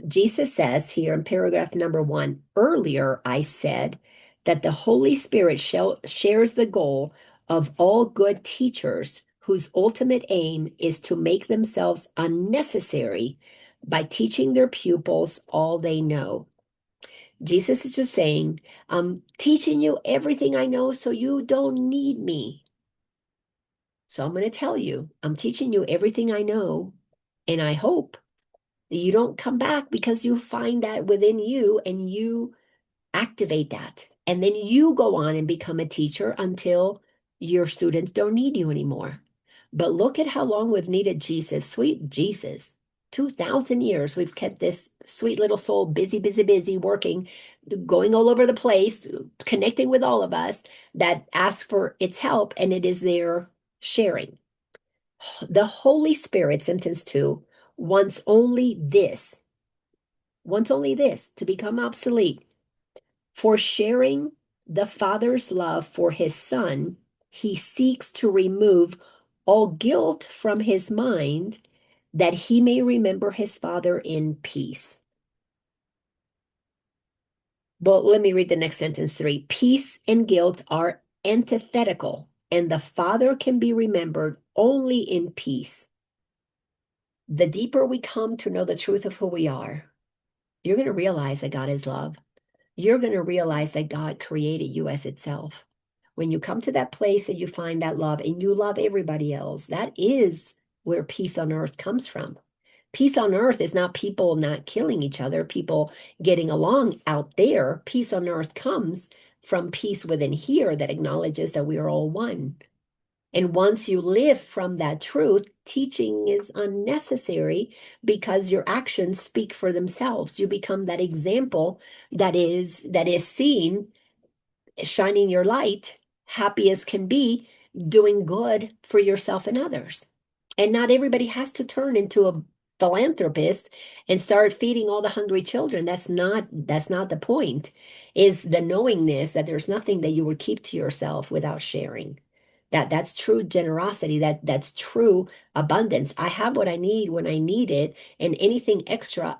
Jesus says here in paragraph number 1, earlier I said that the Holy Spirit shares the goal of all good teachers whose ultimate aim is to make themselves unnecessary by teaching their pupils all they know. Jesus is just saying, I'm teaching you everything I know so you don't need me. So I'm going to tell you, I'm teaching you everything I know, and I hope you don't come back because you find that within you and you activate that. And then you go on and become a teacher until your students don't need you anymore. But look at how long we've needed Jesus, sweet Jesus. 2,000 years we've kept this sweet little soul busy, busy, busy, working, going all over the place, connecting with all of us that ask for its help, and it is there sharing. The Holy Spirit, sentence 2, wants only this to become obsolete. For sharing the Father's love for his Son, he seeks to remove all guilt from his mind that he may remember his Father in peace. But let me read the next sentence 3. Peace and guilt are antithetical, and the Father can be remembered only in peace. The deeper we come to know the truth of who we are, you're going to realize that God is love. You're going to realize that God created you as itself. When you come to that place and you find that love and you love everybody else, that is where peace on earth comes from. Peace on earth is not people not killing each other, people getting along out there. Peace on earth comes from peace within here that acknowledges that we are all one. And once you live from that truth, teaching is unnecessary because your actions speak for themselves. You become that example that is seen, shining your light, happy as can be, doing good for yourself and others. And not everybody has to turn into a philanthropist and start feeding all the hungry children. That's not the point. Is the knowingness that there's nothing that you would keep to yourself without sharing. That's true generosity, that's true abundance. I have what I need when I need it, and anything extra,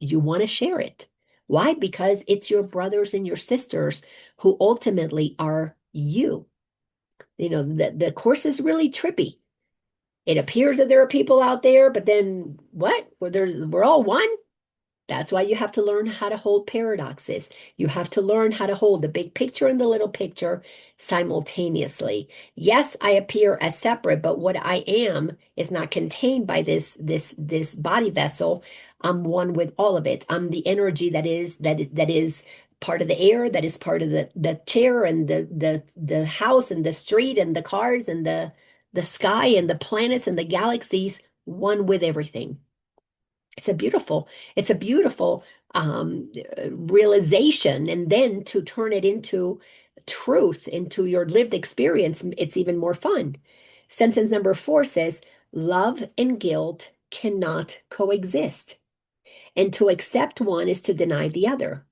you want to share it. Why? Because it's your brothers and your sisters who ultimately are you. You know, the course is really trippy. It appears that there are people out there, but then what? We're all one? That's why you have to learn how to hold paradoxes. You have to learn how to hold the big picture and the little picture simultaneously. Yes, I appear as separate, but what I am is not contained by this body vessel. I'm one with all of it. I'm the energy that is part of the air, that is part of the chair and the house and the street and the cars and the sky and the planets and the galaxies, one with everything. It's a beautiful realization, and then to turn it into truth, into your lived experience, it's even more fun. Sentence number 4 says, love and guilt cannot coexist, and to accept one is to deny the other.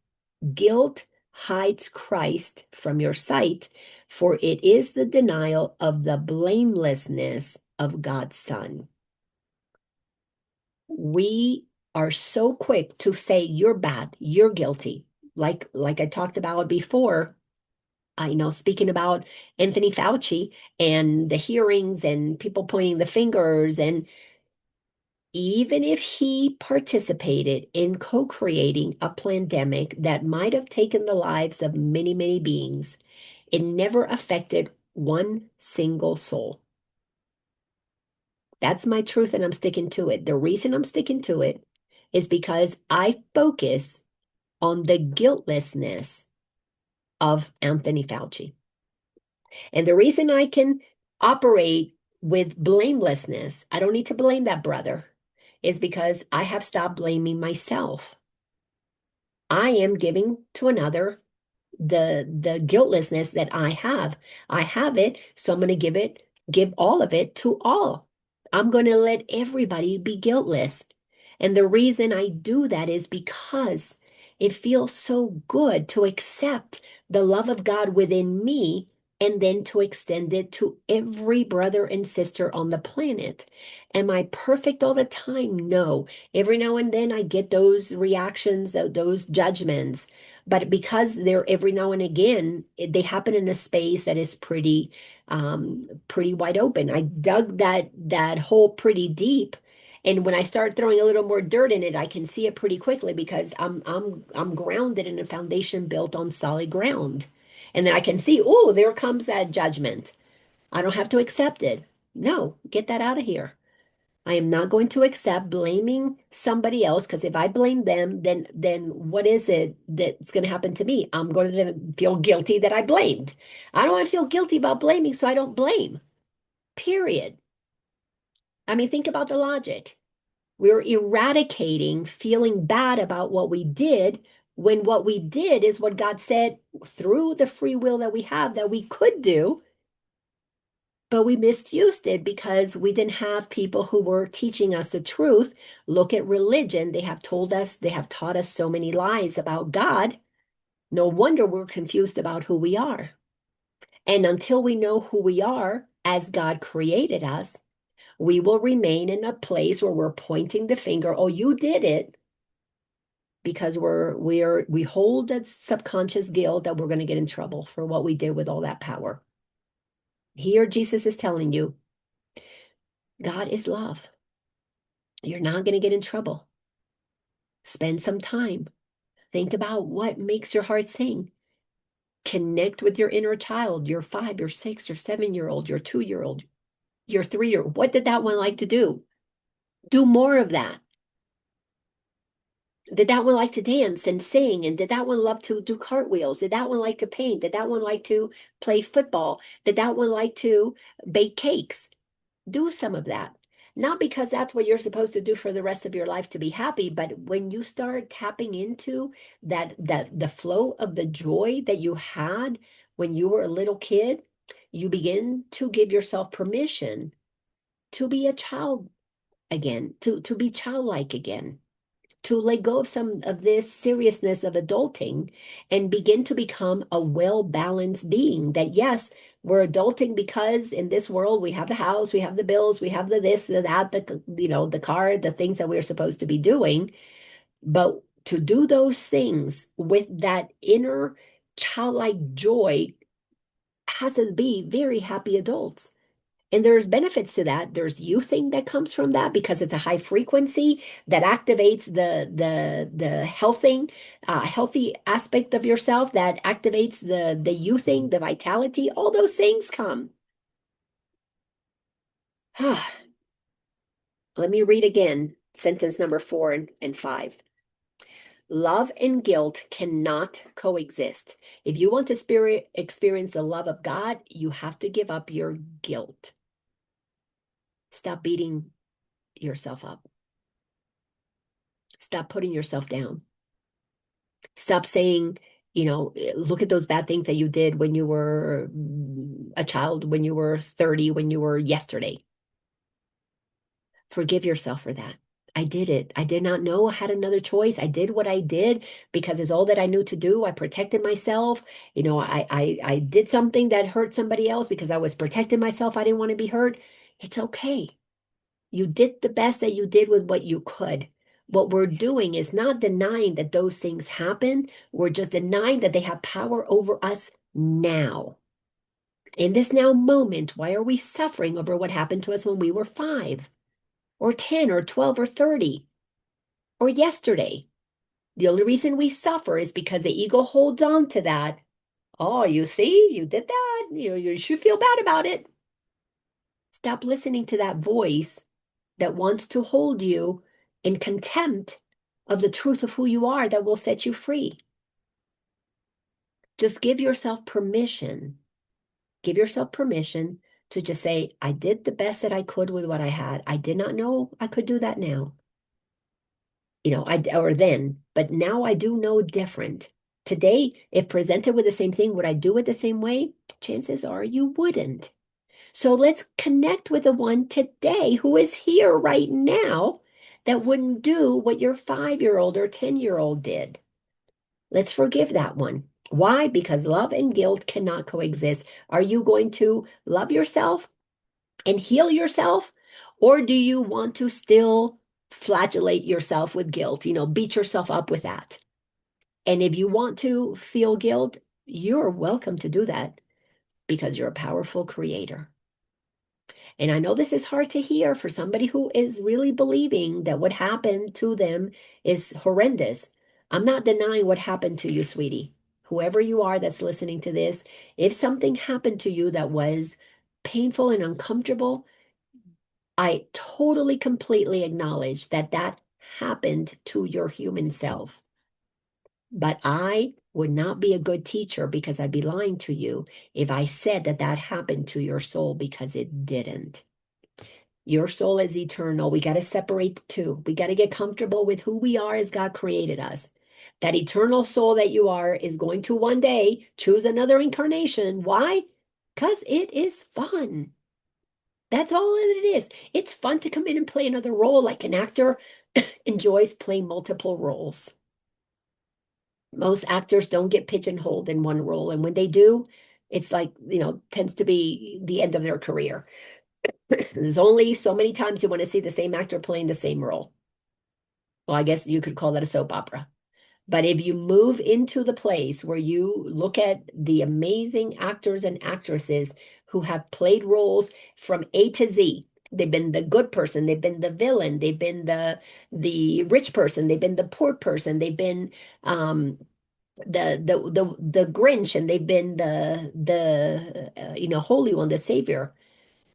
Guilt hides Christ from your sight, for it is the denial of the blamelessness of God's Son. We are so quick to say you're bad, you're guilty. Like I talked about before, speaking about Anthony Fauci and the hearings and people pointing the fingers, and even if he participated in co-creating a pandemic that might have taken the lives of many, many beings, it never affected one single soul. That's my truth, and I'm sticking to it. The reason I'm sticking to it is because I focus on the guiltlessness of Anthony Fauci. And the reason I can operate with blamelessness, I don't need to blame that brother, is because I have stopped blaming myself. I am giving to another the guiltlessness that I have. I have it, so I'm going to give all of it to all. I'm going to let everybody be guiltless. And the reason I do that is because it feels so good to accept the love of God within me and then to extend it to every brother and sister on the planet. Am I perfect all the time? No. Every now and then I get those reactions, those judgments. But because they're every now and again, they happen in a space that is pretty wide open. I dug that hole pretty deep. And when I start throwing a little more dirt in it, I can see it pretty quickly because I'm grounded in a foundation built on solid ground. And then I can see, oh, there comes that judgment. I don't have to accept it. No, get that out of here. I am not going to accept blaming somebody else because if I blame them, then what is it that's going to happen to me? I'm going to feel guilty that I blamed. I don't want to feel guilty about blaming, so I don't blame. Period. I mean, think about the logic. We're eradicating feeling bad about what we did when what we did is what God said through the free will that we have that we could do, but we misused it because we didn't have people who were teaching us the truth. Look at religion. They have told us, they have taught us so many lies about God. No wonder we're confused about who we are. And until we know who we are as God created us, we will remain in a place where we're pointing the finger, oh, you did it, because we hold that subconscious guilt that we're going to get in trouble for what we did with all that power. Here, Jesus is telling you, God is love. You're not going to get in trouble. Spend some time. Think about what makes your heart sing. Connect with your inner child, your 5, your 6, your 7-year-old, your 2-year-old, your 3-year-old. What did that one like to do? Do more of that. Did that one like to dance and sing? And did that one love to do cartwheels? Did that one like to paint? Did that one like to play football? Did that one like to bake cakes? Do some of that. Not because that's what you're supposed to do for the rest of your life to be happy, but when you start tapping into that the flow of the joy that you had when you were a little kid, you begin to give yourself permission to be a child again, to be childlike again, to let go of some of this seriousness of adulting and begin to become a well-balanced being. That yes, we're adulting because in this world we have the house, we have the bills, we have the this, the that, the car, the things that we're supposed to be doing. But to do those things with that inner childlike joy has us be very happy adults. And there's benefits to that. There's youthing that comes from that because it's a high frequency that activates the healthy aspect of yourself, that activates the youthing, the vitality. All those things come. Let me read again sentence number 4 and 5. Love and guilt cannot coexist. If you want to experience the love of God, you have to give up your guilt. Stop beating yourself up. Stop putting yourself down. Stop saying, look at those bad things that you did when you were a child, when you were 30, when you were yesterday. Forgive yourself for that. I did it. I did not know I had another choice. I did what I did because it's all that I knew to do. I protected myself. I did something that hurt somebody else because I was protecting myself. I didn't want to be hurt. It's okay. You did the best that you did with what you could. What we're doing is not denying that those things happen. We're just denying that they have power over us now. In this now moment, why are we suffering over what happened to us when we were 5 or 10 or 12 or 30 or yesterday? The only reason we suffer is because the ego holds on to that. Oh, you see, you did that. You should feel bad about it. Stop listening to that voice that wants to hold you in contempt of the truth of who you are that will set you free. Just give yourself permission. Give yourself permission to just say, I did the best that I could with what I had. I did not know I could do that now. Or then, but now I do know different. Today, if presented with the same thing, would I do it the same way? Chances are you wouldn't. So let's connect with the one today who is here right now that wouldn't do what your 5-year-old or 10-year-old did. Let's forgive that one. Why? Because love and guilt cannot coexist. Are you going to love yourself and heal yourself? Or do you want to still flagellate yourself with guilt? Beat yourself up with that. And if you want to feel guilt, you're welcome to do that because you're a powerful creator. And I know this is hard to hear for somebody who is really believing that what happened to them is horrendous. I'm not denying what happened to you, sweetie. Whoever you are that's listening to this, if something happened to you that was painful and uncomfortable, I totally, completely acknowledge that that happened to your human self. But I would not be a good teacher because I'd be lying to you if I said that that happened to your soul, because it didn't. Your soul is eternal. We got to separate the two. We got to get comfortable with who we are as God created us. That eternal soul that you are is going to one day choose another incarnation. Why? Because it is fun. That's all it is. It's fun to come in and play another role, like an actor enjoys playing multiple roles. Most actors don't get pigeonholed in one role. And when they do, it's like, tends to be the end of their career. There's only so many times you want to see the same actor playing the same role. Well, I guess you could call that a soap opera. But if you move into the place where you look at the amazing actors and actresses who have played roles from A to Z, they've been the good person, they've been the villain, they've been the rich person, they've been the poor person, they've been the Grinch, and they've been the Holy One, the Savior.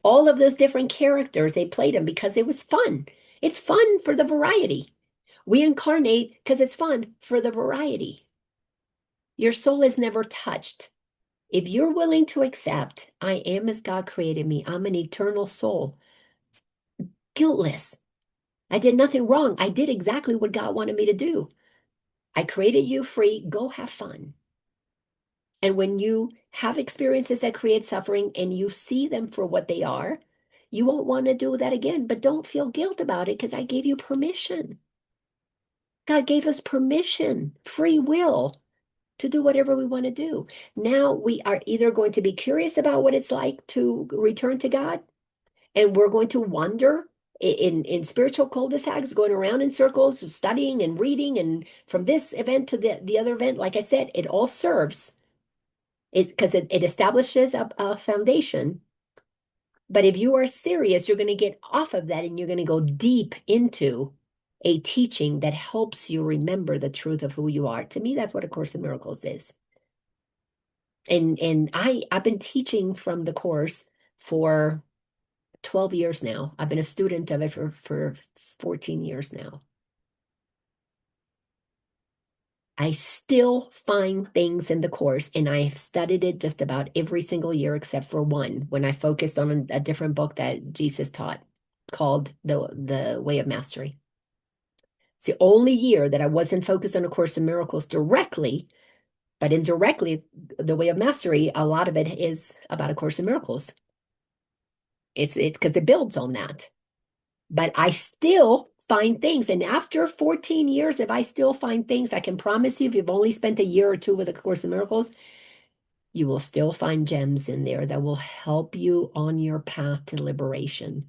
All of those different characters, they played them because it was fun. It's fun for the variety. We incarnate because it's fun for the variety. Your soul is never touched. If you're willing to accept, I am as God created me, I'm an eternal soul, guiltless. I did nothing wrong. I did exactly what God wanted me to do. I created you free. Go have fun. And when you have experiences that create suffering and you see them for what they are, you won't want to do that again. But don't feel guilt about it because I gave you permission. God gave us permission, free will to do whatever we want to do. Now we are either going to be curious about what it's like to return to God, and we're going to wander in spiritual cul-de-sacs, going around in circles, studying and reading, and from this event to the other event. Like I said, it all serves it because it establishes a foundation. But if you are serious, you're going to get off of that and you're going to go deep into a teaching that helps you remember the truth of who you are. To me, that's what A Course in Miracles is. And I've been teaching from the course for 12 years now. I've been a student of it for 14 years now. I still find things in the course, and I have studied it just about every single year except for one, when I focused on a different book that Jesus taught called The Way of Mastery. It's the only year that I wasn't focused on A Course in Miracles directly, but indirectly, The Way of Mastery, a lot of it is about A Course in Miracles. It's because it builds on that. But I still find things. And after 14 years, if I still find things, I can promise you, if you've only spent a year or two with A Course in Miracles, you will still find gems in there that will help you on your path to liberation.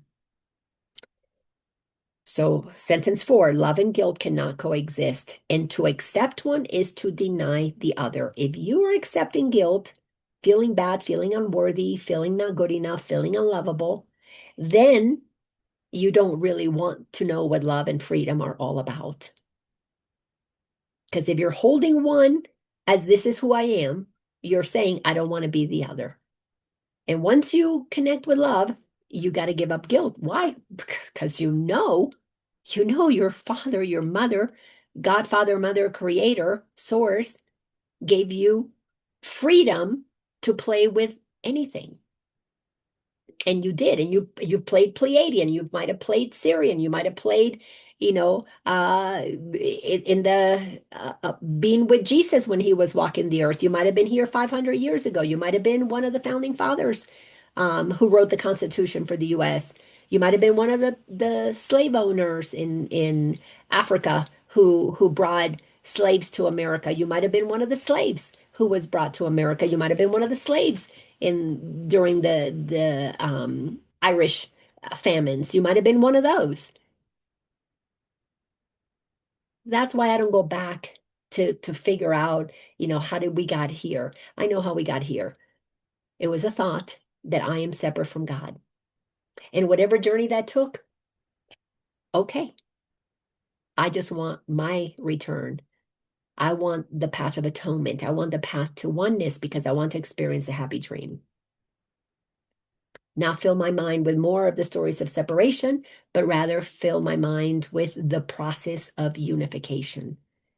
So, sentence 4, love and guilt cannot coexist. And to accept one is to deny the other. If you are accepting guilt, feeling bad, feeling unworthy, feeling not good enough, feeling unlovable, then you don't really want to know what love and freedom are all about. Because if you're holding one as this is who I am, you're saying, I don't want to be the other. And once you connect with love, you got to give up guilt. Why? Because you know your father, your mother, God, Father, Mother, Creator, Source gave you freedom to play with anything. And you did, and you've played Pleiadian, you might have played Syrian, you might have played, in the being with Jesus when he was walking the earth. You might have been here 500 years ago. You might have been one of the founding fathers who wrote the Constitution for the U.S. You might have been one of the slave owners in Africa who brought slaves to America. You might have been one of the slaves who was brought to America. You might have been one of the slaves in during the Irish famines. You might have been one of those. That's why I don't go back to figure out, how did we got here? I know how we got here. It was a thought that I am separate from God. And whatever journey that took, okay. I just want my return. I want the path of atonement. I want the path to oneness because I want to experience a happy dream. Not fill my mind with more of the stories of separation, but rather fill my mind with the process of unification.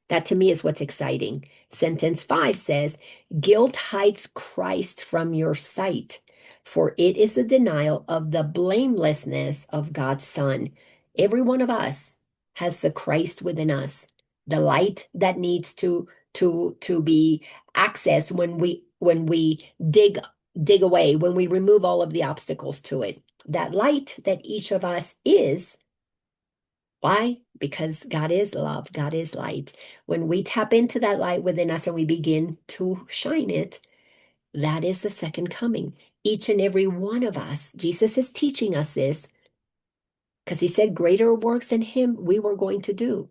That to me is what's exciting. Sentence 5 says, guilt hides Christ from your sight, for it is a denial of the blamelessness of God's Son. Every one of us has the Christ within us, the light that needs to be accessed when we dig away, when we remove all of the obstacles to it. That light that each of us is. Why? Because God is love, God is light. When we tap into that light within us and we begin to shine it, that is the second coming. Each and every one of us, Jesus is teaching us this because he said, greater works than him we were going to do.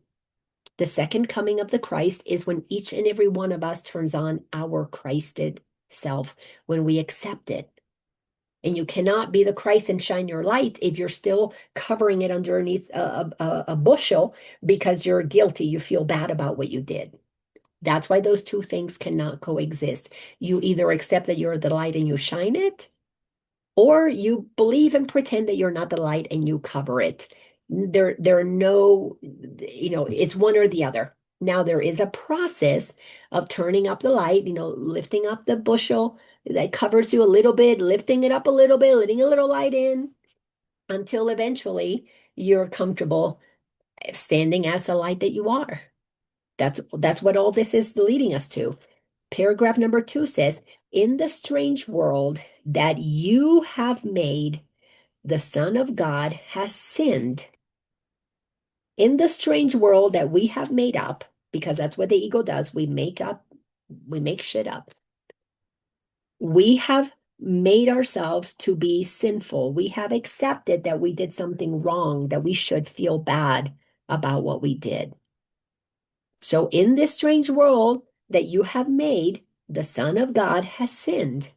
The second coming of the Christ is when each and every one of us turns on our Christed self, when we accept it. And you cannot be the Christ and shine your light if you're still covering it underneath a bushel because you're guilty. You feel bad about what you did. That's why those two things cannot coexist. You either accept that you're the light and you shine it, or you believe and pretend that you're not the light and you cover it. There are no, it's one or the other. Now there is a process of turning up the light, lifting up the bushel that covers you a little bit, lifting it up a little bit, letting a little light in until eventually you're comfortable standing as the light that you are. That's what all this is leading us to. Paragraph number 2 says, in the strange world that you have made, the Son of God has sinned. In the strange world that we have made up, because that's what the ego does, we make shit up. We have made ourselves to be sinful. We have accepted that we did something wrong, that we should feel bad about what we did. So in this strange world that you have made, the Son of God has sinned.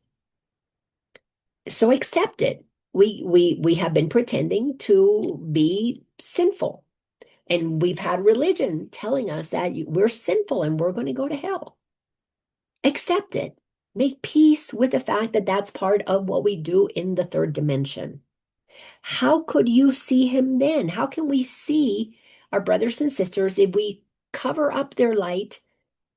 So accept it. We have been pretending to be sinful. And we've had religion telling us that we're sinful and we're going to go to hell. Accept it. Make peace with the fact that that's part of what we do in the third dimension. How could you see him then? How can we see our brothers and sisters if we cover up their light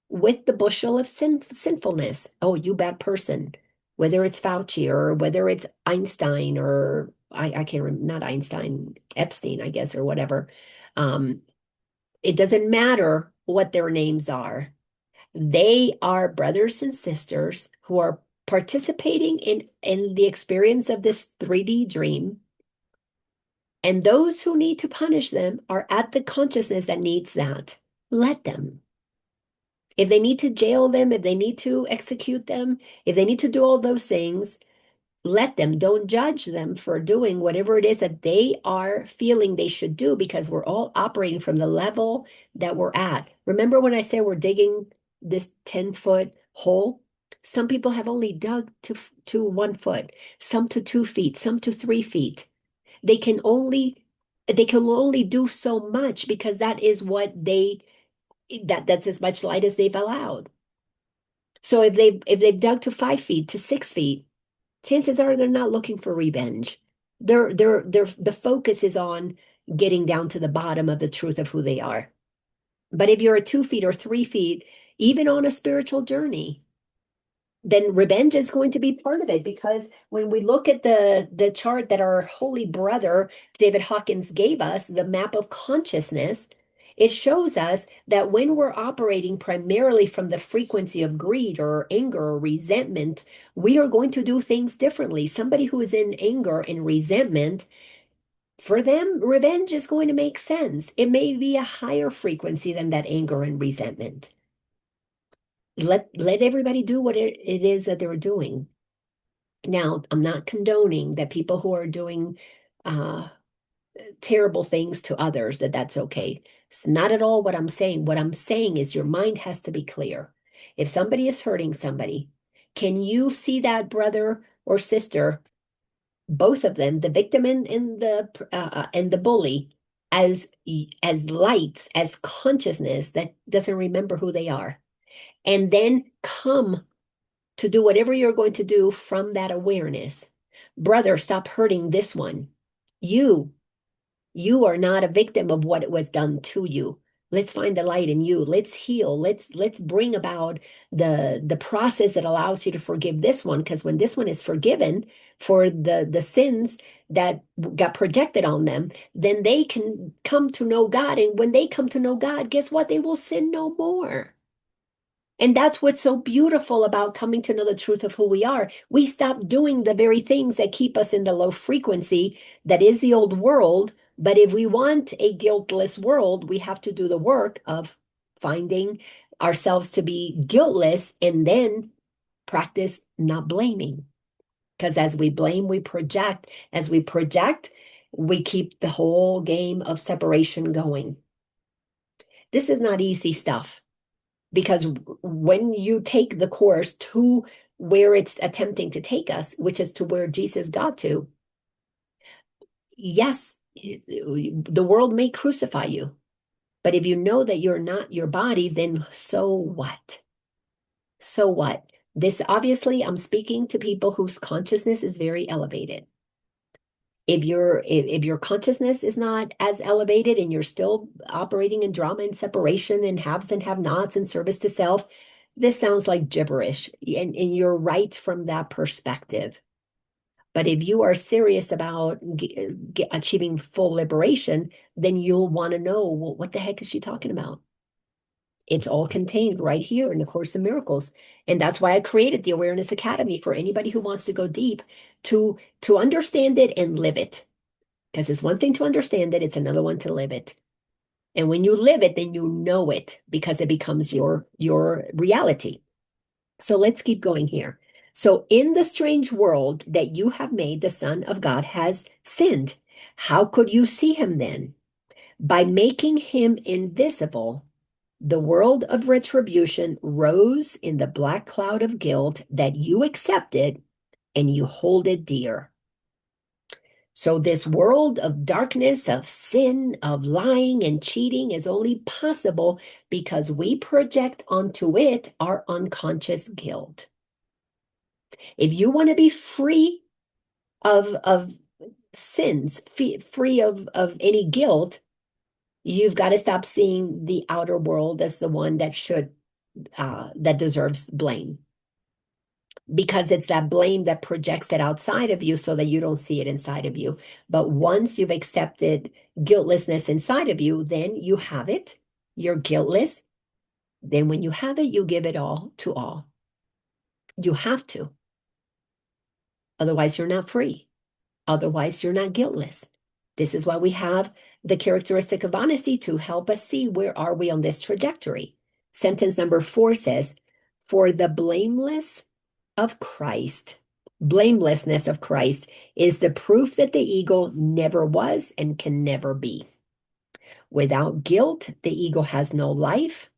with the bushel of sinfulness? Oh, you bad person. Whether it's Fauci or whether it's Einstein or I can't remember, not Einstein, Epstein, I guess, or whatever. It doesn't matter what their names are. They are brothers and sisters who are participating in the experience of this 3D dream. And those who need to punish them are at the consciousness that needs that. Let them. If they need to jail them, if they need to execute them, if they need to do all those things, let them. Don't judge them for doing whatever it is that they are feeling they should do because we're all operating from the level that we're at. Remember when I said we're digging this 10-foot hole? Some people have only dug to 1 foot, some to 2 feet, some to 3 feet. They can only do so much because that is what that's as much light as they've allowed. So if they've dug to 5 feet, to 6 feet, chances are they're not looking for revenge. The focus is on getting down to the bottom of the truth of who they are. But if you're at 2 feet or 3 feet, even on a spiritual journey, then revenge is going to be part of it, because when we look at the chart that our holy brother David Hawkins gave us, the map of consciousness, it shows us that when we're operating primarily from the frequency of greed or anger or resentment, we are going to do things differently. Somebody who is in anger and resentment For them, revenge is going to make sense. It may be a higher frequency than that anger and resentment. Let everybody do what it is that they're doing. Now, I'm not condoning that people who are doing terrible things to others, that's okay. It's not at all what I'm saying. What I'm saying is your mind has to be clear. If somebody is hurting somebody, can you see that brother or sister, both of them, the victim and the bully, as lights, as consciousness that doesn't remember who they are, and then come to do whatever you're going to do from that awareness. Brother, stop hurting this one. You you are not a victim of what was done to you. Let's find the light in you. Let's heal. Let's bring about the process that allows you to forgive this one. Because when this one is forgiven for the sins that got projected on them, then they can come to know God. And when they come to know God, guess what? They will sin no more. And that's what's so beautiful about coming to know the truth of who we are. We stop doing the very things that keep us in the low frequency that is the old world. But if we want a guiltless world, we have to do the work of finding ourselves to be guiltless and then practice not blaming. Because as we blame, we project. As we project, we keep the whole game of separation going. This is not easy stuff. Because when you take the course to where it's attempting to take us, which is to where Jesus got to, yes, the world may crucify you. But if you know that you're not your body, then so what? So what? This obviously, I'm speaking to people whose consciousness is very elevated. If your consciousness is not as elevated and you're still operating in drama and separation and haves and have-nots and service to self, this sounds like gibberish. And you're right from that perspective. But if you are serious about achieving full liberation, then you'll want to know, well, what the heck is she talking about? It's all contained right here in the Course in Miracles. And that's why I created the Awareness Academy for anybody who wants to go deep to understand it and live it. Because it's one thing to understand it, it's another one to live it. And when you live it, then you know it because it becomes your reality. So let's keep going here. So in the strange world that you have made, the Son of God has sinned. How could you see him then? By making him invisible, the world of retribution rose in the black cloud of guilt that you accepted and you hold it dear. So this world of darkness, of sin, of lying and cheating is only possible because we project onto it our unconscious guilt. If you want to be free of sins, free of any guilt, you've got to stop seeing the outer world as the one that that deserves blame. Because it's that blame that projects it outside of you so that you don't see it inside of you. But once you've accepted guiltlessness inside of you, then you have it. You're guiltless. Then when you have it, you give it all to all. You have to. Otherwise, you're not free. Otherwise, you're not guiltless. This is why we have the characteristic of honesty to help us see where are we on this trajectory. Sentence number 4 says, for the blamelessness of Christ is the proof that the ego never was and can never be. Without guilt, the ego has no life,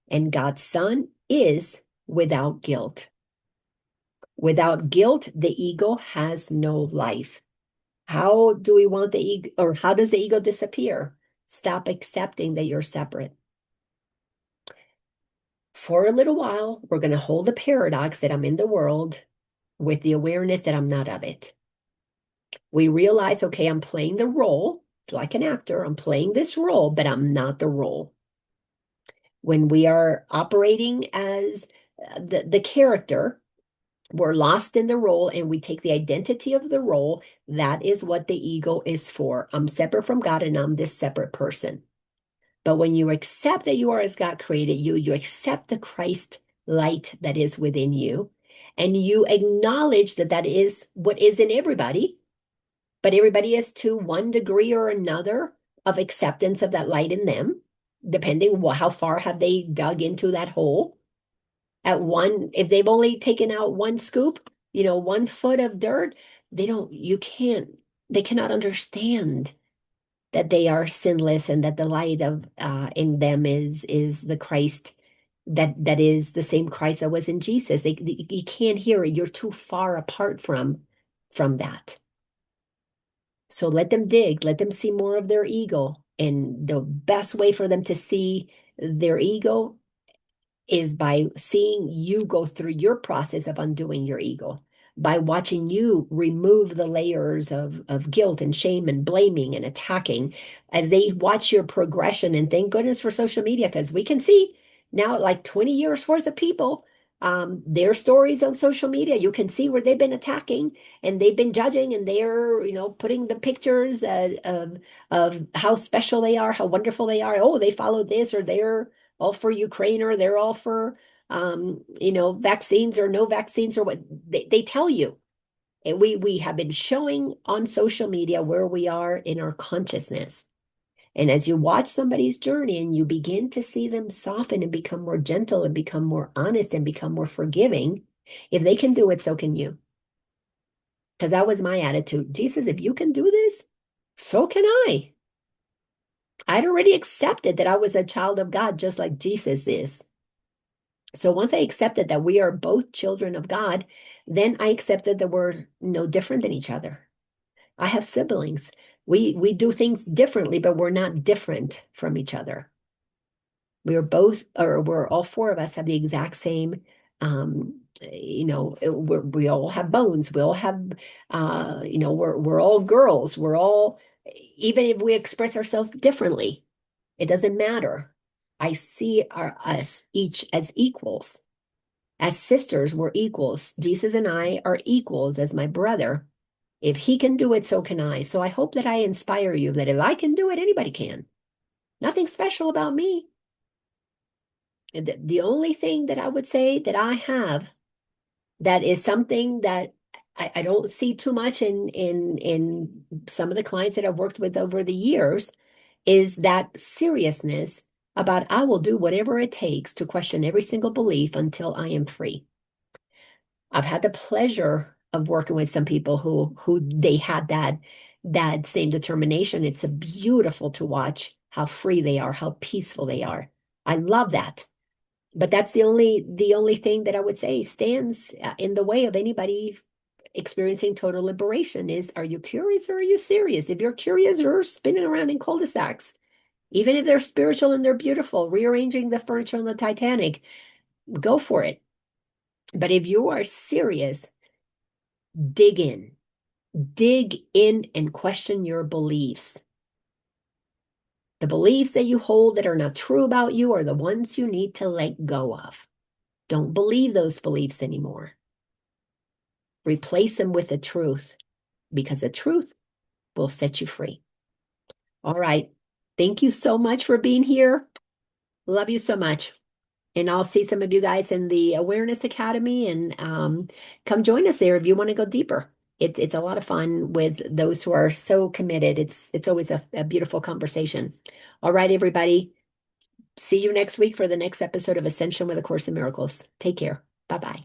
and God's Son is without guilt. Without guilt, the ego has no life. How do we want the ego, or how does the ego disappear? Stop accepting that you're separate. For a little while, we're going to hold the paradox that I'm in the world with the awareness that I'm not of it. We realize, okay, I'm playing the role. It's like an actor. I'm playing this role, but I'm not the role. When we are operating as the character, we're lost in the role and we take the identity of the role. That is what the ego is for. I'm separate from God and I'm this separate person. But when you accept that you are as God created you, you accept the Christ light that is within you, and you acknowledge that that is what is in everybody, but everybody is to one degree or another of acceptance of that light in them, depending how far have they dug into that hole. At one, if they've only taken out one scoop, 1 foot of dirt, they cannot understand that they are sinless and that the light of in them is the Christ that is the same Christ that was in Jesus. You can't hear it. You're too far apart from that. So let them dig, let them see more of their ego. And the best way for them to see their ego is by seeing you go through your process of undoing your ego, by watching you remove the layers of guilt and shame and blaming and attacking as they watch your progression. And thank goodness for social media, because we can see now like 20 years worth of people, their stories on social media. You can see where they've been attacking and they've been judging, and they're, putting the pictures of how special they are, how wonderful they are. Oh, they followed this, or they're all for Ukraine, or they're all for vaccines or no vaccines, or what they tell you. And we have been showing on social media where we are in our consciousness. And as you watch somebody's journey and you begin to see them soften and become more gentle and become more honest and become more forgiving, if they can do it, so can you. Because that was my attitude. Jesus, if you can do this, so can I. I'd already accepted that I was a child of God, just like Jesus is. So once I accepted that we are both children of God, then I accepted that we're no different than each other. I have siblings. We do things differently, but we're not different from each other. We're all 4 of us have the exact same, we all have bones. We all have, we're all girls. Even if we express ourselves differently, it doesn't matter. I see us each as equals. As sisters, we're equals. Jesus and I are equals as my brother. If he can do it, so can I. So I hope that I inspire you that if I can do it, anybody can. Nothing special about me. The only thing that I would say that I have that is something that I don't see too much in some of the clients that I've worked with over the years is that seriousness about I will do whatever it takes to question every single belief until I am free. I've had the pleasure of working with some people who they had that same determination. It's a beautiful to watch how free they are, how peaceful they are. I love that. But that's the only thing that I would say stands in the way of anybody experiencing total liberation is, are you curious or are you serious? If you're curious, you're spinning around in cul-de-sacs. Even if they're spiritual and they're beautiful, rearranging the furniture on the Titanic, go for it. But if you are serious, dig in. Dig in and question your beliefs. The beliefs that you hold that are not true about you are the ones you need to let go of. Don't believe those beliefs anymore. Replace them with the truth, because the truth will set you free. All right. Thank you so much for being here. Love you so much. And I'll see some of you guys in the Awareness Academy, and come join us there if you want to go deeper. It's a lot of fun with those who are so committed. It's always a beautiful conversation. All right, everybody. See you next week for the next episode of Ascension with A Course in Miracles. Take care. Bye-bye.